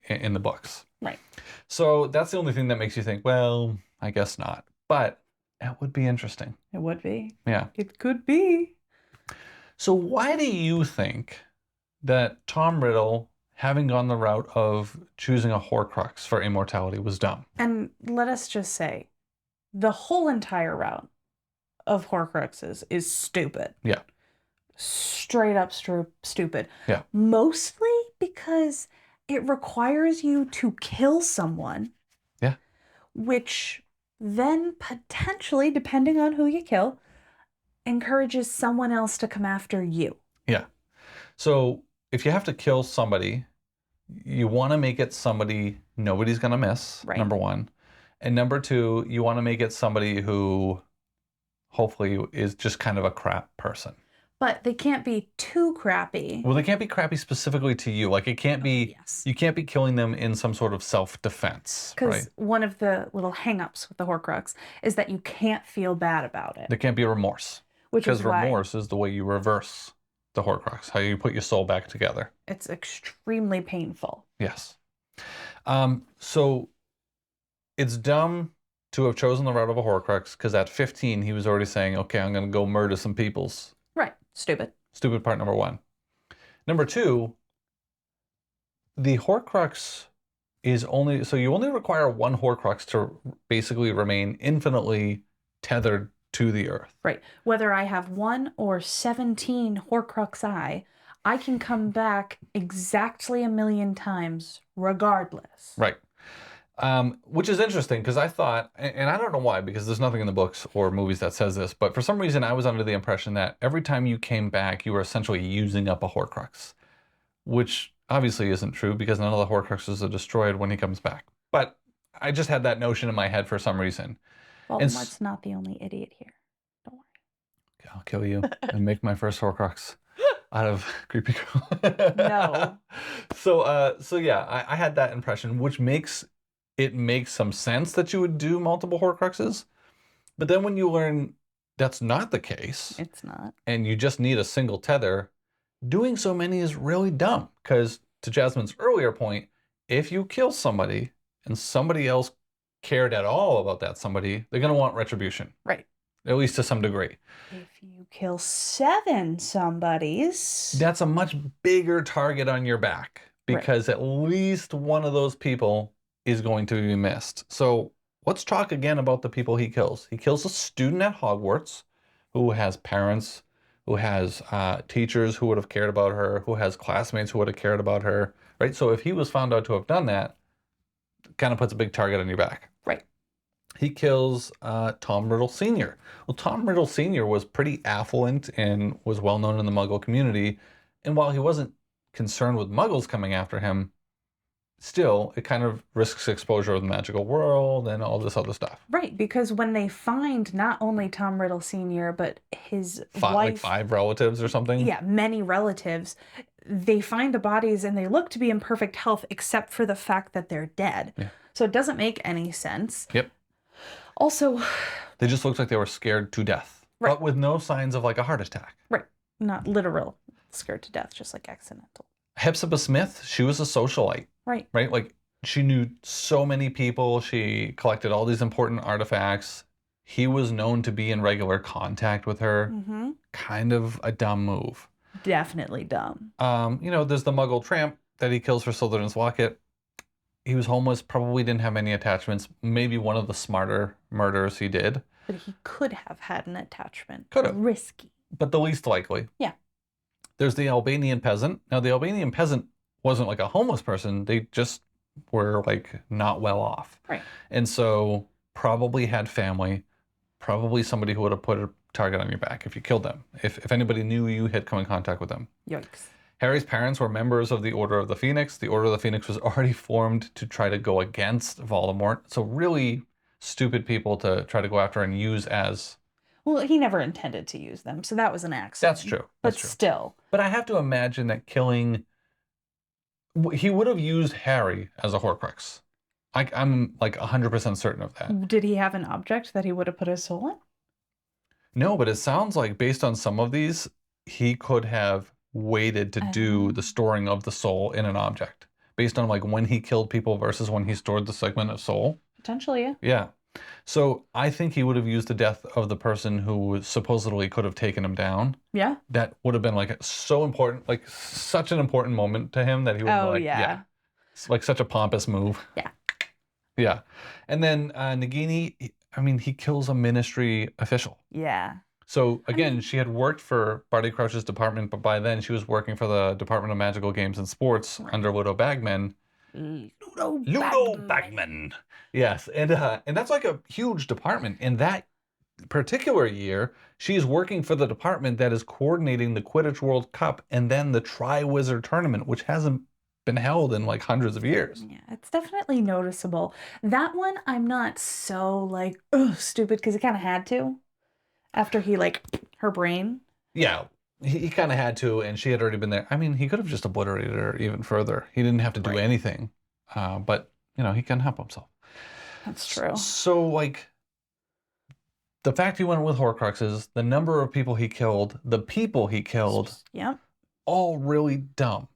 in the books. Right. So that's the only thing that makes you think, well, I guess not. But it would be interesting. It would be. Yeah. It could be. So why do you think that Tom Riddle, having gone the route of choosing a Horcrux for immortality, was dumb? And let us just say, the whole entire route of Horcruxes is stupid. Yeah. Straight up stupid. Yeah. Mostly because it requires you to kill someone. Yeah. Which then potentially, depending on who you kill, encourages someone else to come after you. Yeah. So if you have to kill somebody, you want to make it somebody nobody's going to miss, Right. number one. And number two, you want to make it somebody who hopefully is just kind of a crap person. But they can't be too crappy. Well, they can't be crappy specifically to you. Like, it can't be, you can't be killing them in some sort of self-defense, Because right? one of the little hang-ups with the Horcrux is that you can't feel bad about it. There can't be remorse. Because remorse is the way you reverse the Horcrux, how you put your soul back together. It's extremely painful. Yes. So it's dumb to have chosen the route of a Horcrux, because at 15, he was already saying, okay, I'm going to go murder some peoples. Right. Stupid. Stupid part number one. Number two, the Horcrux is only, so you only require one Horcrux to basically remain infinitely tethered to the earth. Right. Whether I have 1 or 17 Horcruxi, I can come back exactly 1,000,000 times regardless. Right. Which is interesting, because I thought, and I don't know why, because there's nothing in the books or movies that says this, but for some reason I was under the impression that every time you came back, you were essentially using up a Horcrux, which obviously isn't true, because none of the Horcruxes are destroyed when he comes back. But I just had that notion in my head for some reason. Voldemort's not the only idiot here. Don't worry. I'll kill you and make my first Horcrux out of creepy girl. No. So yeah, I had that impression, which makes some sense that you would do multiple Horcruxes. But then when you learn that's not the case, it's not, and you just need a single tether, doing so many is really dumb. Because to Jasmine's earlier point, if you kill somebody and somebody else cared at all about that somebody, they're going to want retribution. Right. At least to some degree. If you kill 7 somebodies, that's a much bigger target on your back, because at least one of those people is going to be missed. So let's talk again about the people he kills. He kills a student at Hogwarts who has parents, who has teachers who would have cared about her, who has classmates who would have cared about her, right? So if he was found out to have done that, it kind of puts a big target on your back. Right. He kills Tom Riddle Sr. Well, Tom Riddle Sr. was pretty affluent and was well known in the Muggle community. And while he wasn't concerned with Muggles coming after him, still, it kind of risks exposure of the magical world and all this other stuff. Right, because when they find not only Tom Riddle Sr., but his wife... Like 5 relatives or something? Yeah, many relatives. They find the bodies and they look to be in perfect health, except for the fact that they're dead. Yeah. So it doesn't make any sense. Yep. Also... They just looked like they were scared to death. Right. But with no signs of like a heart attack. Right. Not literal scared to death, just like accidental. Hepzibah Smith, she was a socialite. Right. Right? Like, she knew so many people. She collected all these important artifacts. He was known to be in regular contact with her. Mm-hmm. Kind of a dumb move. Definitely dumb. There's the Muggle tramp that he kills for Slytherin's locket. He was homeless, probably didn't have any attachments. Maybe one of the smarter murders he did. But he could have had an attachment. Could have. Risky. But the least likely. Yeah. There's the Albanian peasant. Now, the Albanian peasant wasn't like a homeless person. They just were like not well off. Right. And so probably had family, probably somebody who would have put a target on your back if you killed them. If anybody knew you had come in contact with them. Yikes. Harry's parents were members of the Order of the Phoenix. The Order of the Phoenix was already formed to try to go against Voldemort. So really stupid people to try to go after and use as... Well, he never intended to use them, so that was an accident. That's true. But still. But I have to imagine that killing... He would have used Harry as a Horcrux. I'm like 100% certain of that. Did he have an object that he would have put his soul in? No, but it sounds like based on some of these, he could have waited to do the storing of the soul in an object based on like when he killed people versus when he stored the segment of soul. Potentially, yeah. Yeah. So I think he would have used the death of the person who supposedly could have taken him down. Yeah. That would have been like so important, like such an important moment to him that he would be like, yeah. It's like such a pompous move. Yeah. Yeah. And then Nagini, I mean, he kills a ministry official. Yeah. So again, she had worked for Barty Crouch's department, but by then she was working for the Department of Magical Games and Sports under Ludo Bagman. Ludo Bagman. Yes, and that's like a huge department. In that particular year, she's working for the department that is coordinating the Quidditch World Cup and then the Tri-Wizard Tournament, which hasn't been held in like hundreds of years. Yeah, it's definitely noticeable. That one, I'm not so like, stupid, because he kind of had to. After he, like, her brain. Yeah, he kind of had to, and she had already been there. I mean, he could have just obliterated her even further. He didn't have to do anything, but, you know, he can help himself. That's true. So, like, the fact he went with Horcruxes, the number of people he killed, the people he killed, all really dumb.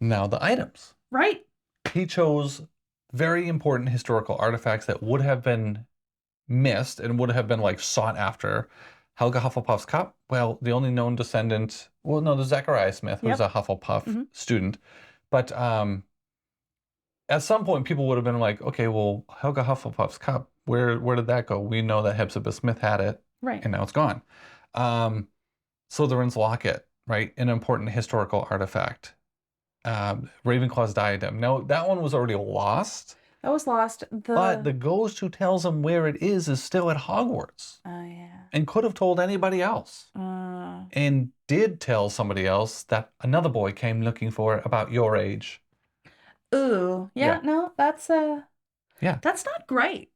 Now, the items. Right. He chose very important historical artifacts that would have been missed and would have been like sought after. Helga Hufflepuff's cup. Well, the only known descendant. Well, no, there's Zachariah Smith, who's a Hufflepuff student. But at some point, people would have been like, okay, well, Helga Hufflepuff's cup. Where did that go? We know that Hepzibah Smith had it, and now it's gone. Slytherin's locket, right? An important historical artifact. Ravenclaw's diadem. Now that one was already lost. That was lost. But the ghost who tells him where it is still at Hogwarts. Oh, yeah. And could have told anybody else. And did tell somebody else that another boy came looking for it about your age. Ooh. Yeah, no, that's that's not great.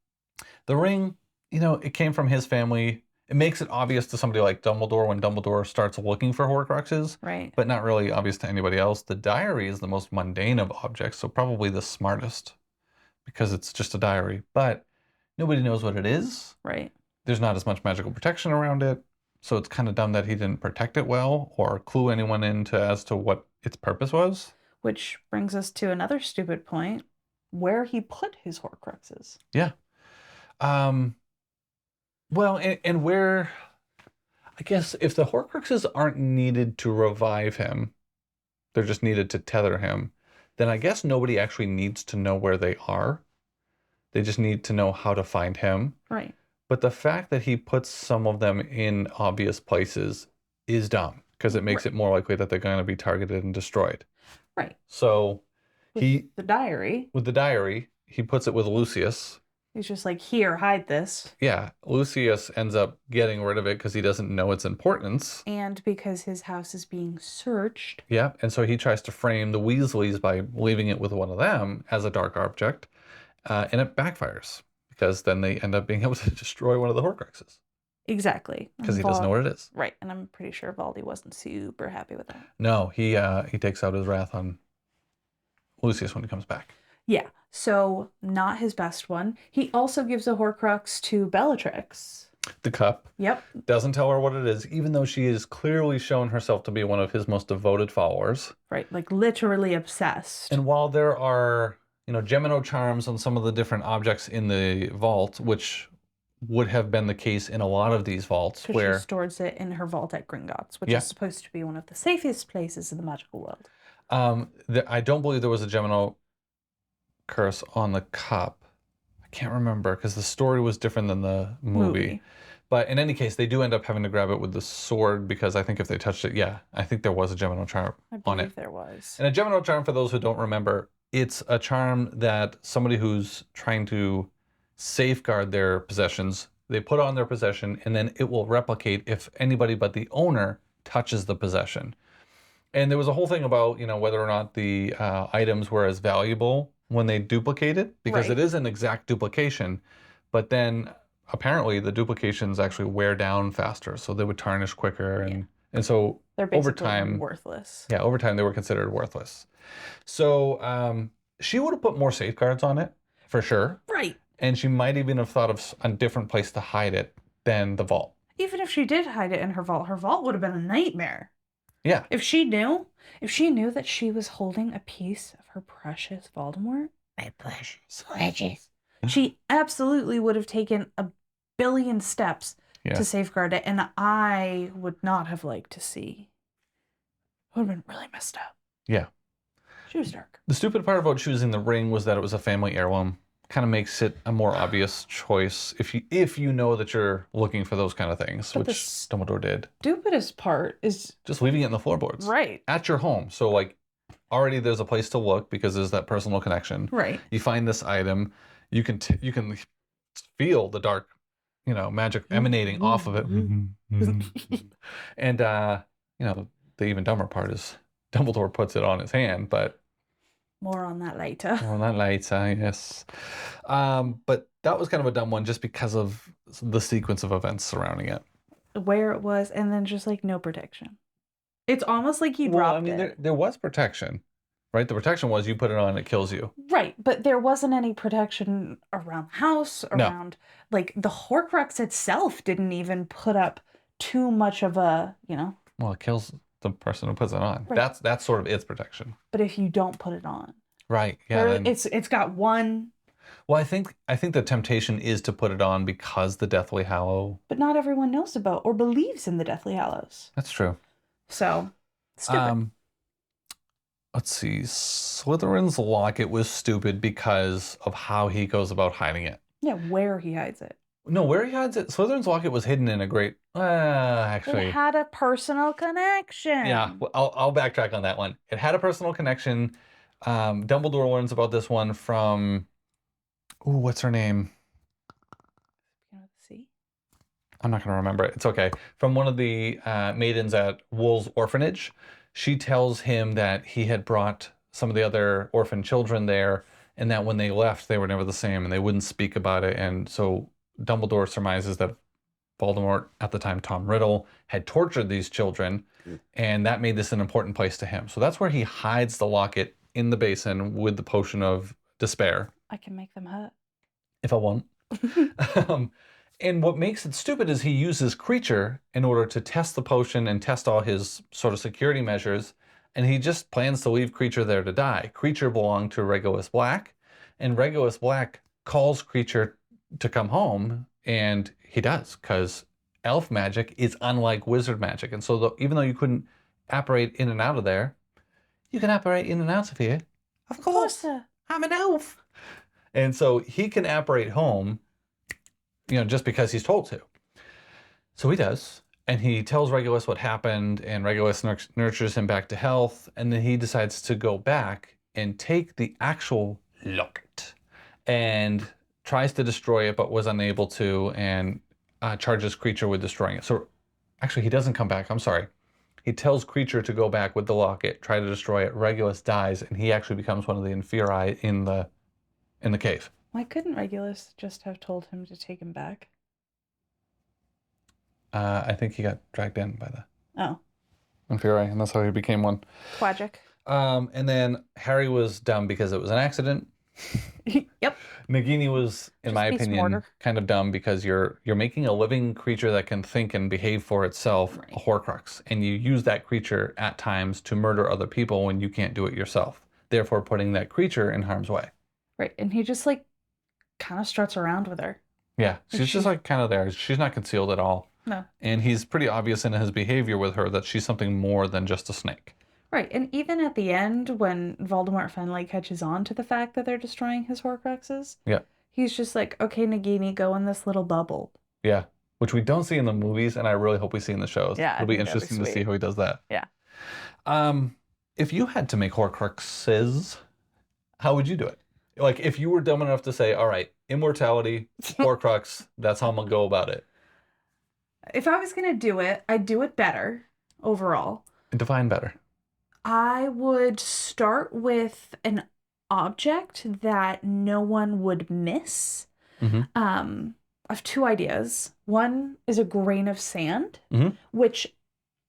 The ring, you know, it came from his family. It makes it obvious to somebody like Dumbledore when Dumbledore starts looking for Horcruxes. Right. But not really obvious to anybody else. The diary is the most mundane of objects, so probably the smartest. Because it's just a diary, but nobody knows what it is. Right. There's not as much magical protection around it, so it's kind of dumb that he didn't protect it well or clue anyone into as to what its purpose was. Which brings us to another stupid point, where he put his Horcruxes. Yeah. Well, and where, I guess, if the Horcruxes aren't needed to revive him, they're just needed to tether him, then I guess nobody actually needs to know where they are. They just need to know how to find him. Right. But the fact that he puts some of them in obvious places is dumb because it makes it more likely that they're going to be targeted and destroyed. Right. So with the diary, he puts it with Lucius. He's just like, here, hide this. Yeah. Lucius ends up getting rid of it because he doesn't know its importance. And because his house is being searched. Yeah. And so he tries to frame the Weasleys by leaving it with one of them as a dark object. And it backfires because then they end up being able to destroy one of the Horcruxes. Exactly. Because he doesn't know what it is. Right. And I'm pretty sure Valdi wasn't super happy with that. No, he takes out his wrath on Lucius when he comes back. Yeah. So not his best one. He also gives a Horcrux to Bellatrix. The cup. Yep. Doesn't tell her what it is, even though she has clearly shown herself to be one of his most devoted followers. Right. Like literally obsessed. And while there are, you know, Gemino charms on some of the different objects in the vault, which would have been the case in a lot of these vaults, where she stores it in her vault at Gringotts, which is supposed to be one of the safest places in the magical world. I don't believe there was a Gemino curse on the cup. I can't remember because the story was different than the movie. But in any case, they do end up having to grab it with the sword because I think if they touched it, I think there was a Gemino charm on it. I believe there was. And a Gemino charm, for those who don't remember, it's a charm that somebody who's trying to safeguard their possessions, they put on their possession, and then it will replicate if anybody but the owner touches the possession. And there was a whole thing about, you know, whether or not the items were as valuable when they duplicated, because it is an exact duplication, but then apparently the duplications actually wear down faster, so they would tarnish quicker, and so they're basically over time, worthless. Yeah, over time they were considered worthless. So she would have put more safeguards on it, for sure. Right. And she might even have thought of a different place to hide it than the vault. Even if she did hide it in her vault would have been a nightmare. Yeah. If she knew that she was holding a piece of her precious Voldemort, my precious, she absolutely would have taken a billion steps to safeguard it, and I would not have liked to see. It would have been really messed up. Yeah. She was dark. The stupid part about choosing the ring was that it was a family heirloom. Kind of makes it a more obvious choice if you know that you're looking for those kind of things, but which Dumbledore did. Stupidest part is just leaving it in the floorboards. Right. At your home. So like already there's a place to look because there's that personal connection. Right. You find this item, you can feel the dark, magic emanating off of it. And the even dumber part is Dumbledore puts it on his hand, but more on that later. Yes. But that was kind of a dumb one just because of the sequence of events surrounding it. Where it was, and then just like no protection. It's almost like he dropped it. There was protection, right? The protection was you put it on, it kills you. Right, but there wasn't any protection around the house, around like the Horcrux itself didn't even put up too much of a, Well, it kills the person who puts it on. Right. That's sort of its protection. But if you don't put it on, right? Yeah, it's got one. Well, I think the temptation is to put it on because the Deathly Hallow. But not everyone knows about or believes in the Deathly Hallows. That's true. So, stupid. Let's see. Slytherin's locket was stupid because of how he goes about hiding it. Yeah, where he hides it. No, where he hides it. Slytherin's locket was hidden in a great. Actually, it had a personal connection. Yeah, well, I'll backtrack on that one. It had a personal connection. Dumbledore learns about this one from. Ooh, what's her name? I'm not going to remember it. It's okay. From one of the maidens at Wool's orphanage. She tells him that he had brought some of the other orphan children there, and that when they left, they were never the same, and they wouldn't speak about it. And so Dumbledore surmises that Voldemort, at the time Tom Riddle, had tortured these children, and that made this an important place to him. So that's where he hides the locket in the basin with the potion of despair. I can make them hurt. If I want. And what makes it stupid is he uses Creature in order to test the potion and test all his sort of security measures, and he just plans to leave Creature there to die. Creature belonged to Regulus Black, and Regulus Black calls Creature to come home, and he does, because elf magic is unlike wizard magic. And so even though you couldn't apparate in and out of there, you can apparate in and out of here. Of course, I'm an elf. And so he can apparate home, just because he's told to. So he does, and he tells Regulus what happened, and Regulus nurtures him back to health, and then he decides to go back and take the actual locket and tries to destroy it, but was unable to, and charges Creature with destroying it. So actually, he doesn't come back. I'm sorry. He tells Creature to go back with the locket, try to destroy it. Regulus dies, and he actually becomes one of the Inferi in the cave. Why couldn't Regulus just have told him to take him back? I think he got dragged in by the Inferi, and that's how he became one. Tragic. And then Harry was dumb because it was an accident. Yep. Nagini was, in my opinion, kind of dumb because you're making a living creature that can think and behave for itself, a Horcrux, and you use that creature at times to murder other people when you can't do it yourself, therefore putting that creature in harm's way. Right, and he just kind of struts around with her. Yeah, she's just kind of there. She's not concealed at all. No. And he's pretty obvious in his behavior with her that she's something more than just a snake. Right, and even at the end, when Voldemort finally catches on to the fact that they're destroying his Horcruxes, he's just like, okay, Nagini, go in this little bubble. Yeah, which we don't see in the movies, and I really hope we see in the shows. Yeah, it'll be interesting to see how he does that. Yeah. If you had to make Horcruxes, how would you do it? Like, if you were dumb enough to say, all right, immortality, Horcrux, that's how I'm going to go about it. If I was going to do it, I'd do it better overall. Define better. I would start with an object that no one would miss. Mm-hmm. I have two ideas. One is a grain of sand, which,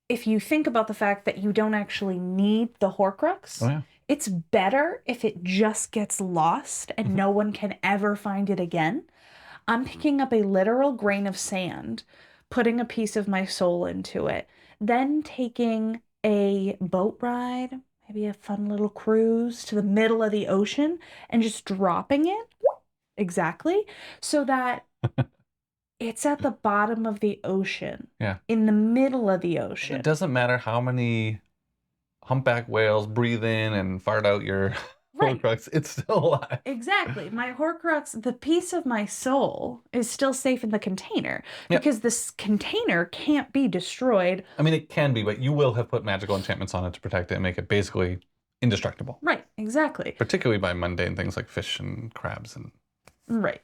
if you think about the fact that you don't actually need the Horcrux, it's better if it just gets lost and no one can ever find it again. I'm picking up a literal grain of sand, putting a piece of my soul into it, then taking a boat ride, maybe a fun little cruise to the middle of the ocean and just dropping it exactly so that it's at the bottom of the ocean. Yeah. In the middle of the ocean. It doesn't matter how many humpback whales breathe in and fart out your Horcrux, it's still alive. Exactly. My Horcrux, the piece of my soul, is still safe in the container because this container can't be destroyed. I mean, it can be, but you will have put magical enchantments on it to protect it and make it basically indestructible. Right, exactly. Particularly by mundane things like fish and crabs and... Right.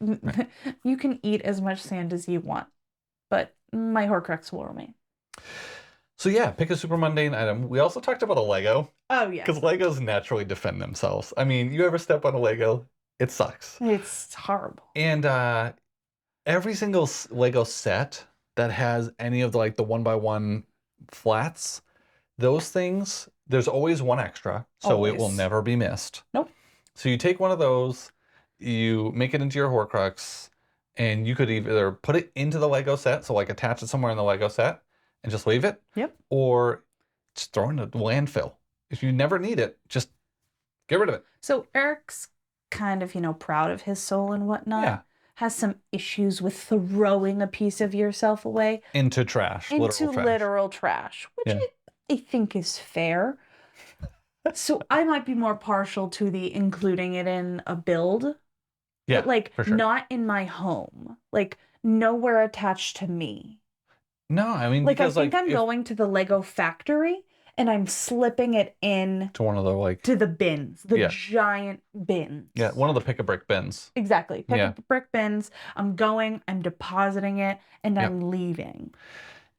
You can eat as much sand as you want, but my Horcrux will remain. So yeah, pick a super mundane item. We also talked about a Lego. Oh, yeah. Because Legos naturally defend themselves. I mean, you ever step on a Lego, it sucks. It's horrible. And every single Lego set that has any of the 1x1 flats, those things, there's always one extra, so it will never be missed. Nope. So you take one of those, you make it into your Horcrux, and you could either put it into the Lego set, so attach it somewhere in the Lego set, and just leave it. Yep. Or just throw it in a landfill. If you never need it, just get rid of it. So Eric's kind of, proud of his soul and whatnot. Yeah. Has some issues with throwing a piece of yourself away. Into trash. Into literal trash. Which I think is fair. So I might be more partial to the including it in a build. Yeah, but for sure. Not in my home. Nowhere attached to me. No, I mean, because I think I'm going to the Lego factory and I'm slipping it in to one of the to the bins, the giant bins. Yeah, one of the pick-a-brick bins. Exactly. Pick-a-brick bins. I'm depositing it, and I'm leaving.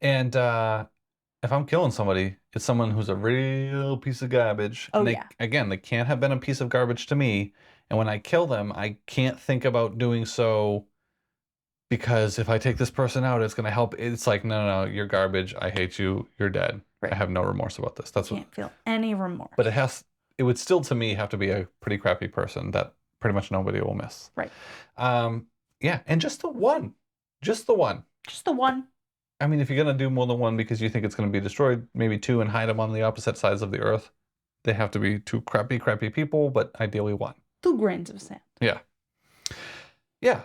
And if I'm killing somebody, it's someone who's a real piece of garbage. Oh, and they can't have been a piece of garbage to me. And when I kill them, I can't think about doing so because if I take this person out, it's going to help. It's like, no, you're garbage. I hate you. You're dead. Right. I have no remorse about this. Can't feel any remorse. But it would still, to me, have to be a pretty crappy person that pretty much nobody will miss. Right. Yeah, and just the one. Just the one. Just the one. I mean, if you're going to do more than one because you think it's going to be destroyed, maybe two and hide them on the opposite sides of the earth. They have to be two crappy people, but ideally one. 2 grains of sand. Yeah. Yeah.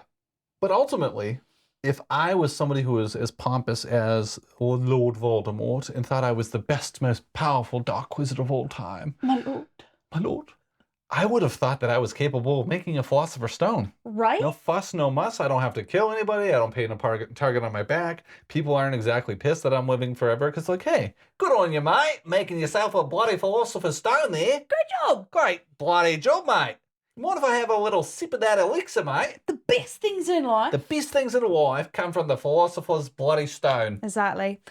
But ultimately, if I was somebody who was as pompous as Lord Voldemort and thought I was the best, most powerful Dark Wizard of all time. My lord. I would have thought that I was capable of making a Philosopher's Stone. Right? No fuss, no muss. I don't have to kill anybody. I don't paint a target on my back. People aren't exactly pissed that I'm living forever because, hey, good on you, mate. Making yourself a bloody Philosopher's Stone there. Good job. Great bloody job, mate. What if I have a little sip of that elixir, mate? The best things in life. The best things in life come from the Philosopher's bloody stone. Exactly.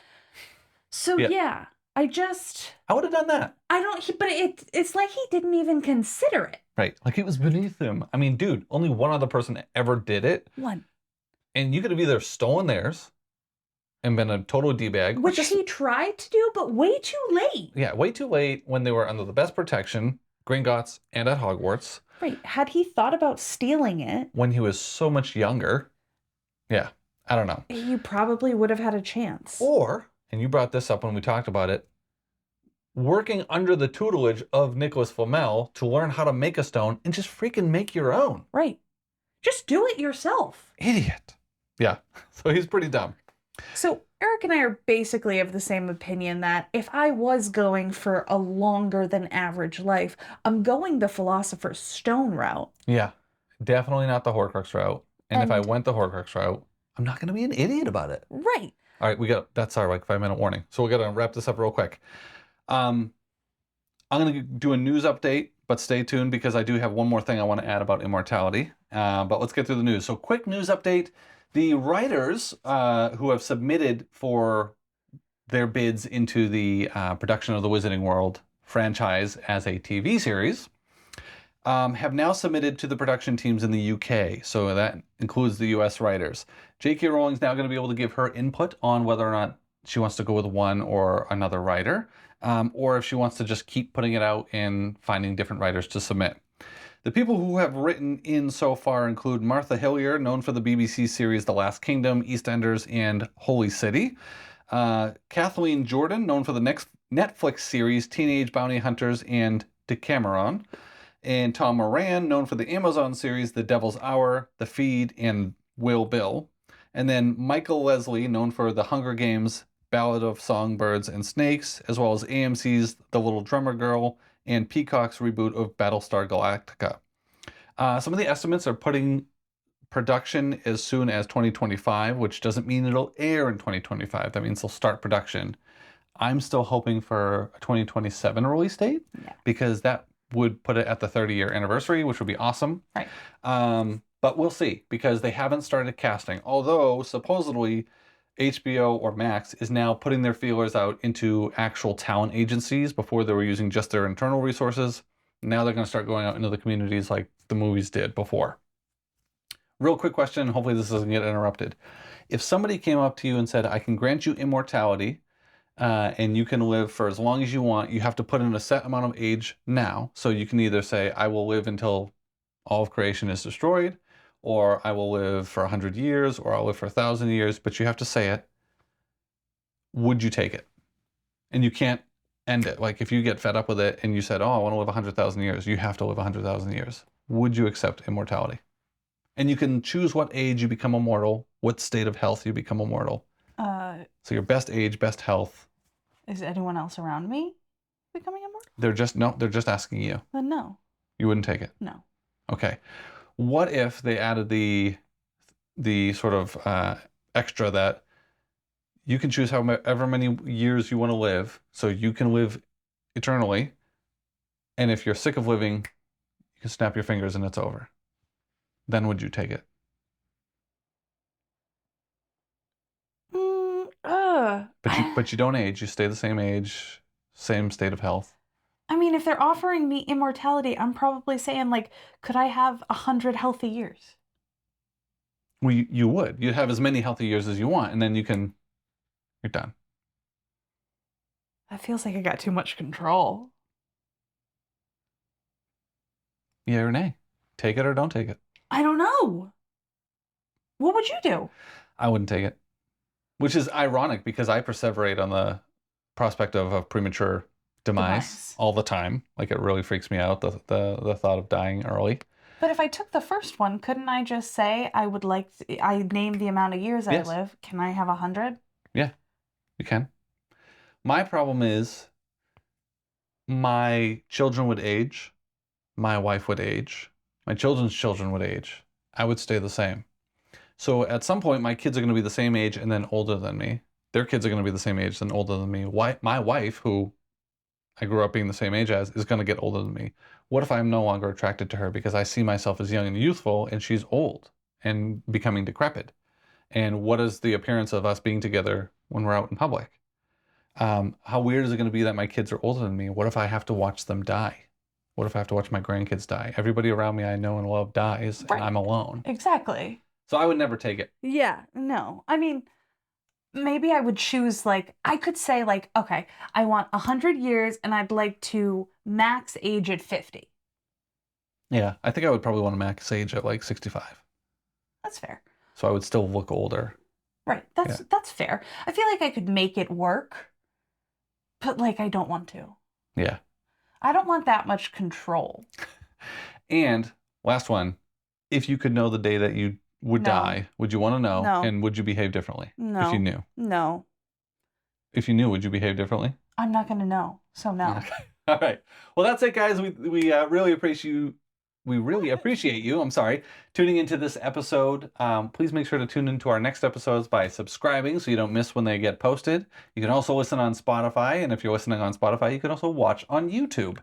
So, yeah, I would have done that. But it's like he didn't even consider it. Right. Like it was beneath him. I mean, dude, only one other person ever did it. One. And you could have either stolen theirs and been a total D-bag. Which he tried to do, but way too late. Yeah, way too late when they were under the best protection, Gringotts and at Hogwarts. Right. Had he thought about stealing it when he was so much younger, I don't know. You probably would have had a chance. Or, and you brought this up when we talked about it, working under the tutelage of Nicholas Flamel to learn how to make a stone and just freaking make your own. Right. Just do it yourself. Idiot. Yeah. So he's pretty dumb. So Eric and I are basically of the same opinion that if I was going for a longer than average life, I'm going the Philosopher's Stone route. Yeah, definitely not the Horcrux route. And if I went the Horcrux route, I'm not going to be an idiot about it. Right. All right, that's our 5-minute warning. So we got to wrap this up real quick. I'm going to do a news update, but stay tuned because I do have one more thing I want to add about immortality. But let's get through the news. So quick news update. The writers who have submitted for their bids into the production of the Wizarding World franchise as a TV series have now submitted to the production teams in the UK. So that includes the US writers. J.K. Rowling's now going to be able to give her input on whether or not she wants to go with one or another writer, or if she wants to just keep putting it out and finding different writers to submit. The people who have written in so far include Martha Hillier, known for the BBC series The Last Kingdom, EastEnders, and Holy City. Kathleen Jordan, known for the next Netflix series Teenage Bounty Hunters and Decameron. And Tom Moran, known for the Amazon series The Devil's Hour, The Feed, and Will Bill. And then Michael Leslie, known for The Hunger Games, Ballad of Songbirds and Snakes, as well as AMC's The Little Drummer Girl, and Peacock's reboot of Battlestar Galactica. Some of the estimates are putting production as soon as 2025, which doesn't mean it'll air in 2025. That means they'll start production. I'm still hoping for a 2027 release date, because that would put it at the 30-year anniversary, which would be awesome. Right. But we'll see, because they haven't started casting. Although, supposedly, HBO or Max is now putting their feelers out into actual talent agencies. Before they were using just their internal resources. Now they're going to start going out into the communities like the movies did before. Real quick question, hopefully this doesn't get interrupted. If somebody came up to you and said, I can grant you immortality, and you can live for as long as you want, you have to put in a set amount of age now. So you can either say, I will live until all of creation is destroyed, or I will live for 100 years, or I'll live for 1,000 years, but you have to say it. Would you take it? And you can't end it. Like if you get fed up with it and you said, oh, I want to live 100,000 years, you have to live 100,000 years. Would you accept immortality? And you can choose what age you become immortal, what state of health you become immortal. So your best age, best health. Is anyone else around me becoming immortal? They're just asking you. Then no. You wouldn't take it? No. Okay. What if they added the sort of extra that you can choose however many years you want to live, so you can live eternally, and if you're sick of living, you can snap your fingers and it's over. Then would you take it? But you don't age. You stay the same age, same state of health. I mean, if they're offering me immortality, I'm probably saying, like, could I have 100 healthy years? Well, you would. You'd have as many healthy years as you want, and then you're done. That feels like I got too much control. Yeah or nay? Take it or don't take it? I don't know. What would you do? I wouldn't take it. Which is ironic, because I perseverate on the prospect of a premature demise all the time. Like, it really freaks me out, the thought of dying early. But if I took the first one, couldn't I just say I named the amount of years I live? Can I have 100? Yeah, you can. My problem is my children would age, my wife would age, my children's children would age. I would stay the same. So at some point, my kids are going to be the same age and then older than me. Their kids are going to be the same age and older than me. My wife, who I grew up being the same age as, is going to get older than me. What if I'm no longer attracted to her because I see myself as young and youthful and she's old and becoming decrepit? And what is the appearance of us being together when we're out in public? How weird is it going to be that my kids are older than me? What if I have to watch them die? What if I have to watch my grandkids die? Everybody around me I know and love dies, and I'm alone. Exactly. So I would never take it. Yeah, no. I mean, maybe I would choose, like, I could say, like, okay, I want 100 years and I'd like to max age at 50. Yeah, I think I would probably want to max age at like 65. That's fair. So I would still look older. Right, that's fair. I feel like I could make it work, but, like, I don't want to. Yeah. I don't want that much control. And last one, if you could know the day that you would die, would you want to know? No. And would you behave differently? No. If you knew? No. If you knew, would you behave differently? I'm not going to know, so no. Okay. All right. Well, that's it, guys. We really appreciate you. We really appreciate you. I'm sorry, tuning into this episode. Please make sure to tune into our next episodes by subscribing so you don't miss when they get posted. You can also listen on Spotify, and if you're listening on Spotify, you can also watch on YouTube.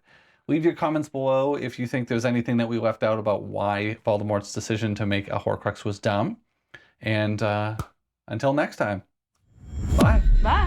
Leave your comments below if you think there's anything that we left out about why Voldemort's decision to make a Horcrux was dumb. And until next time, bye. Bye.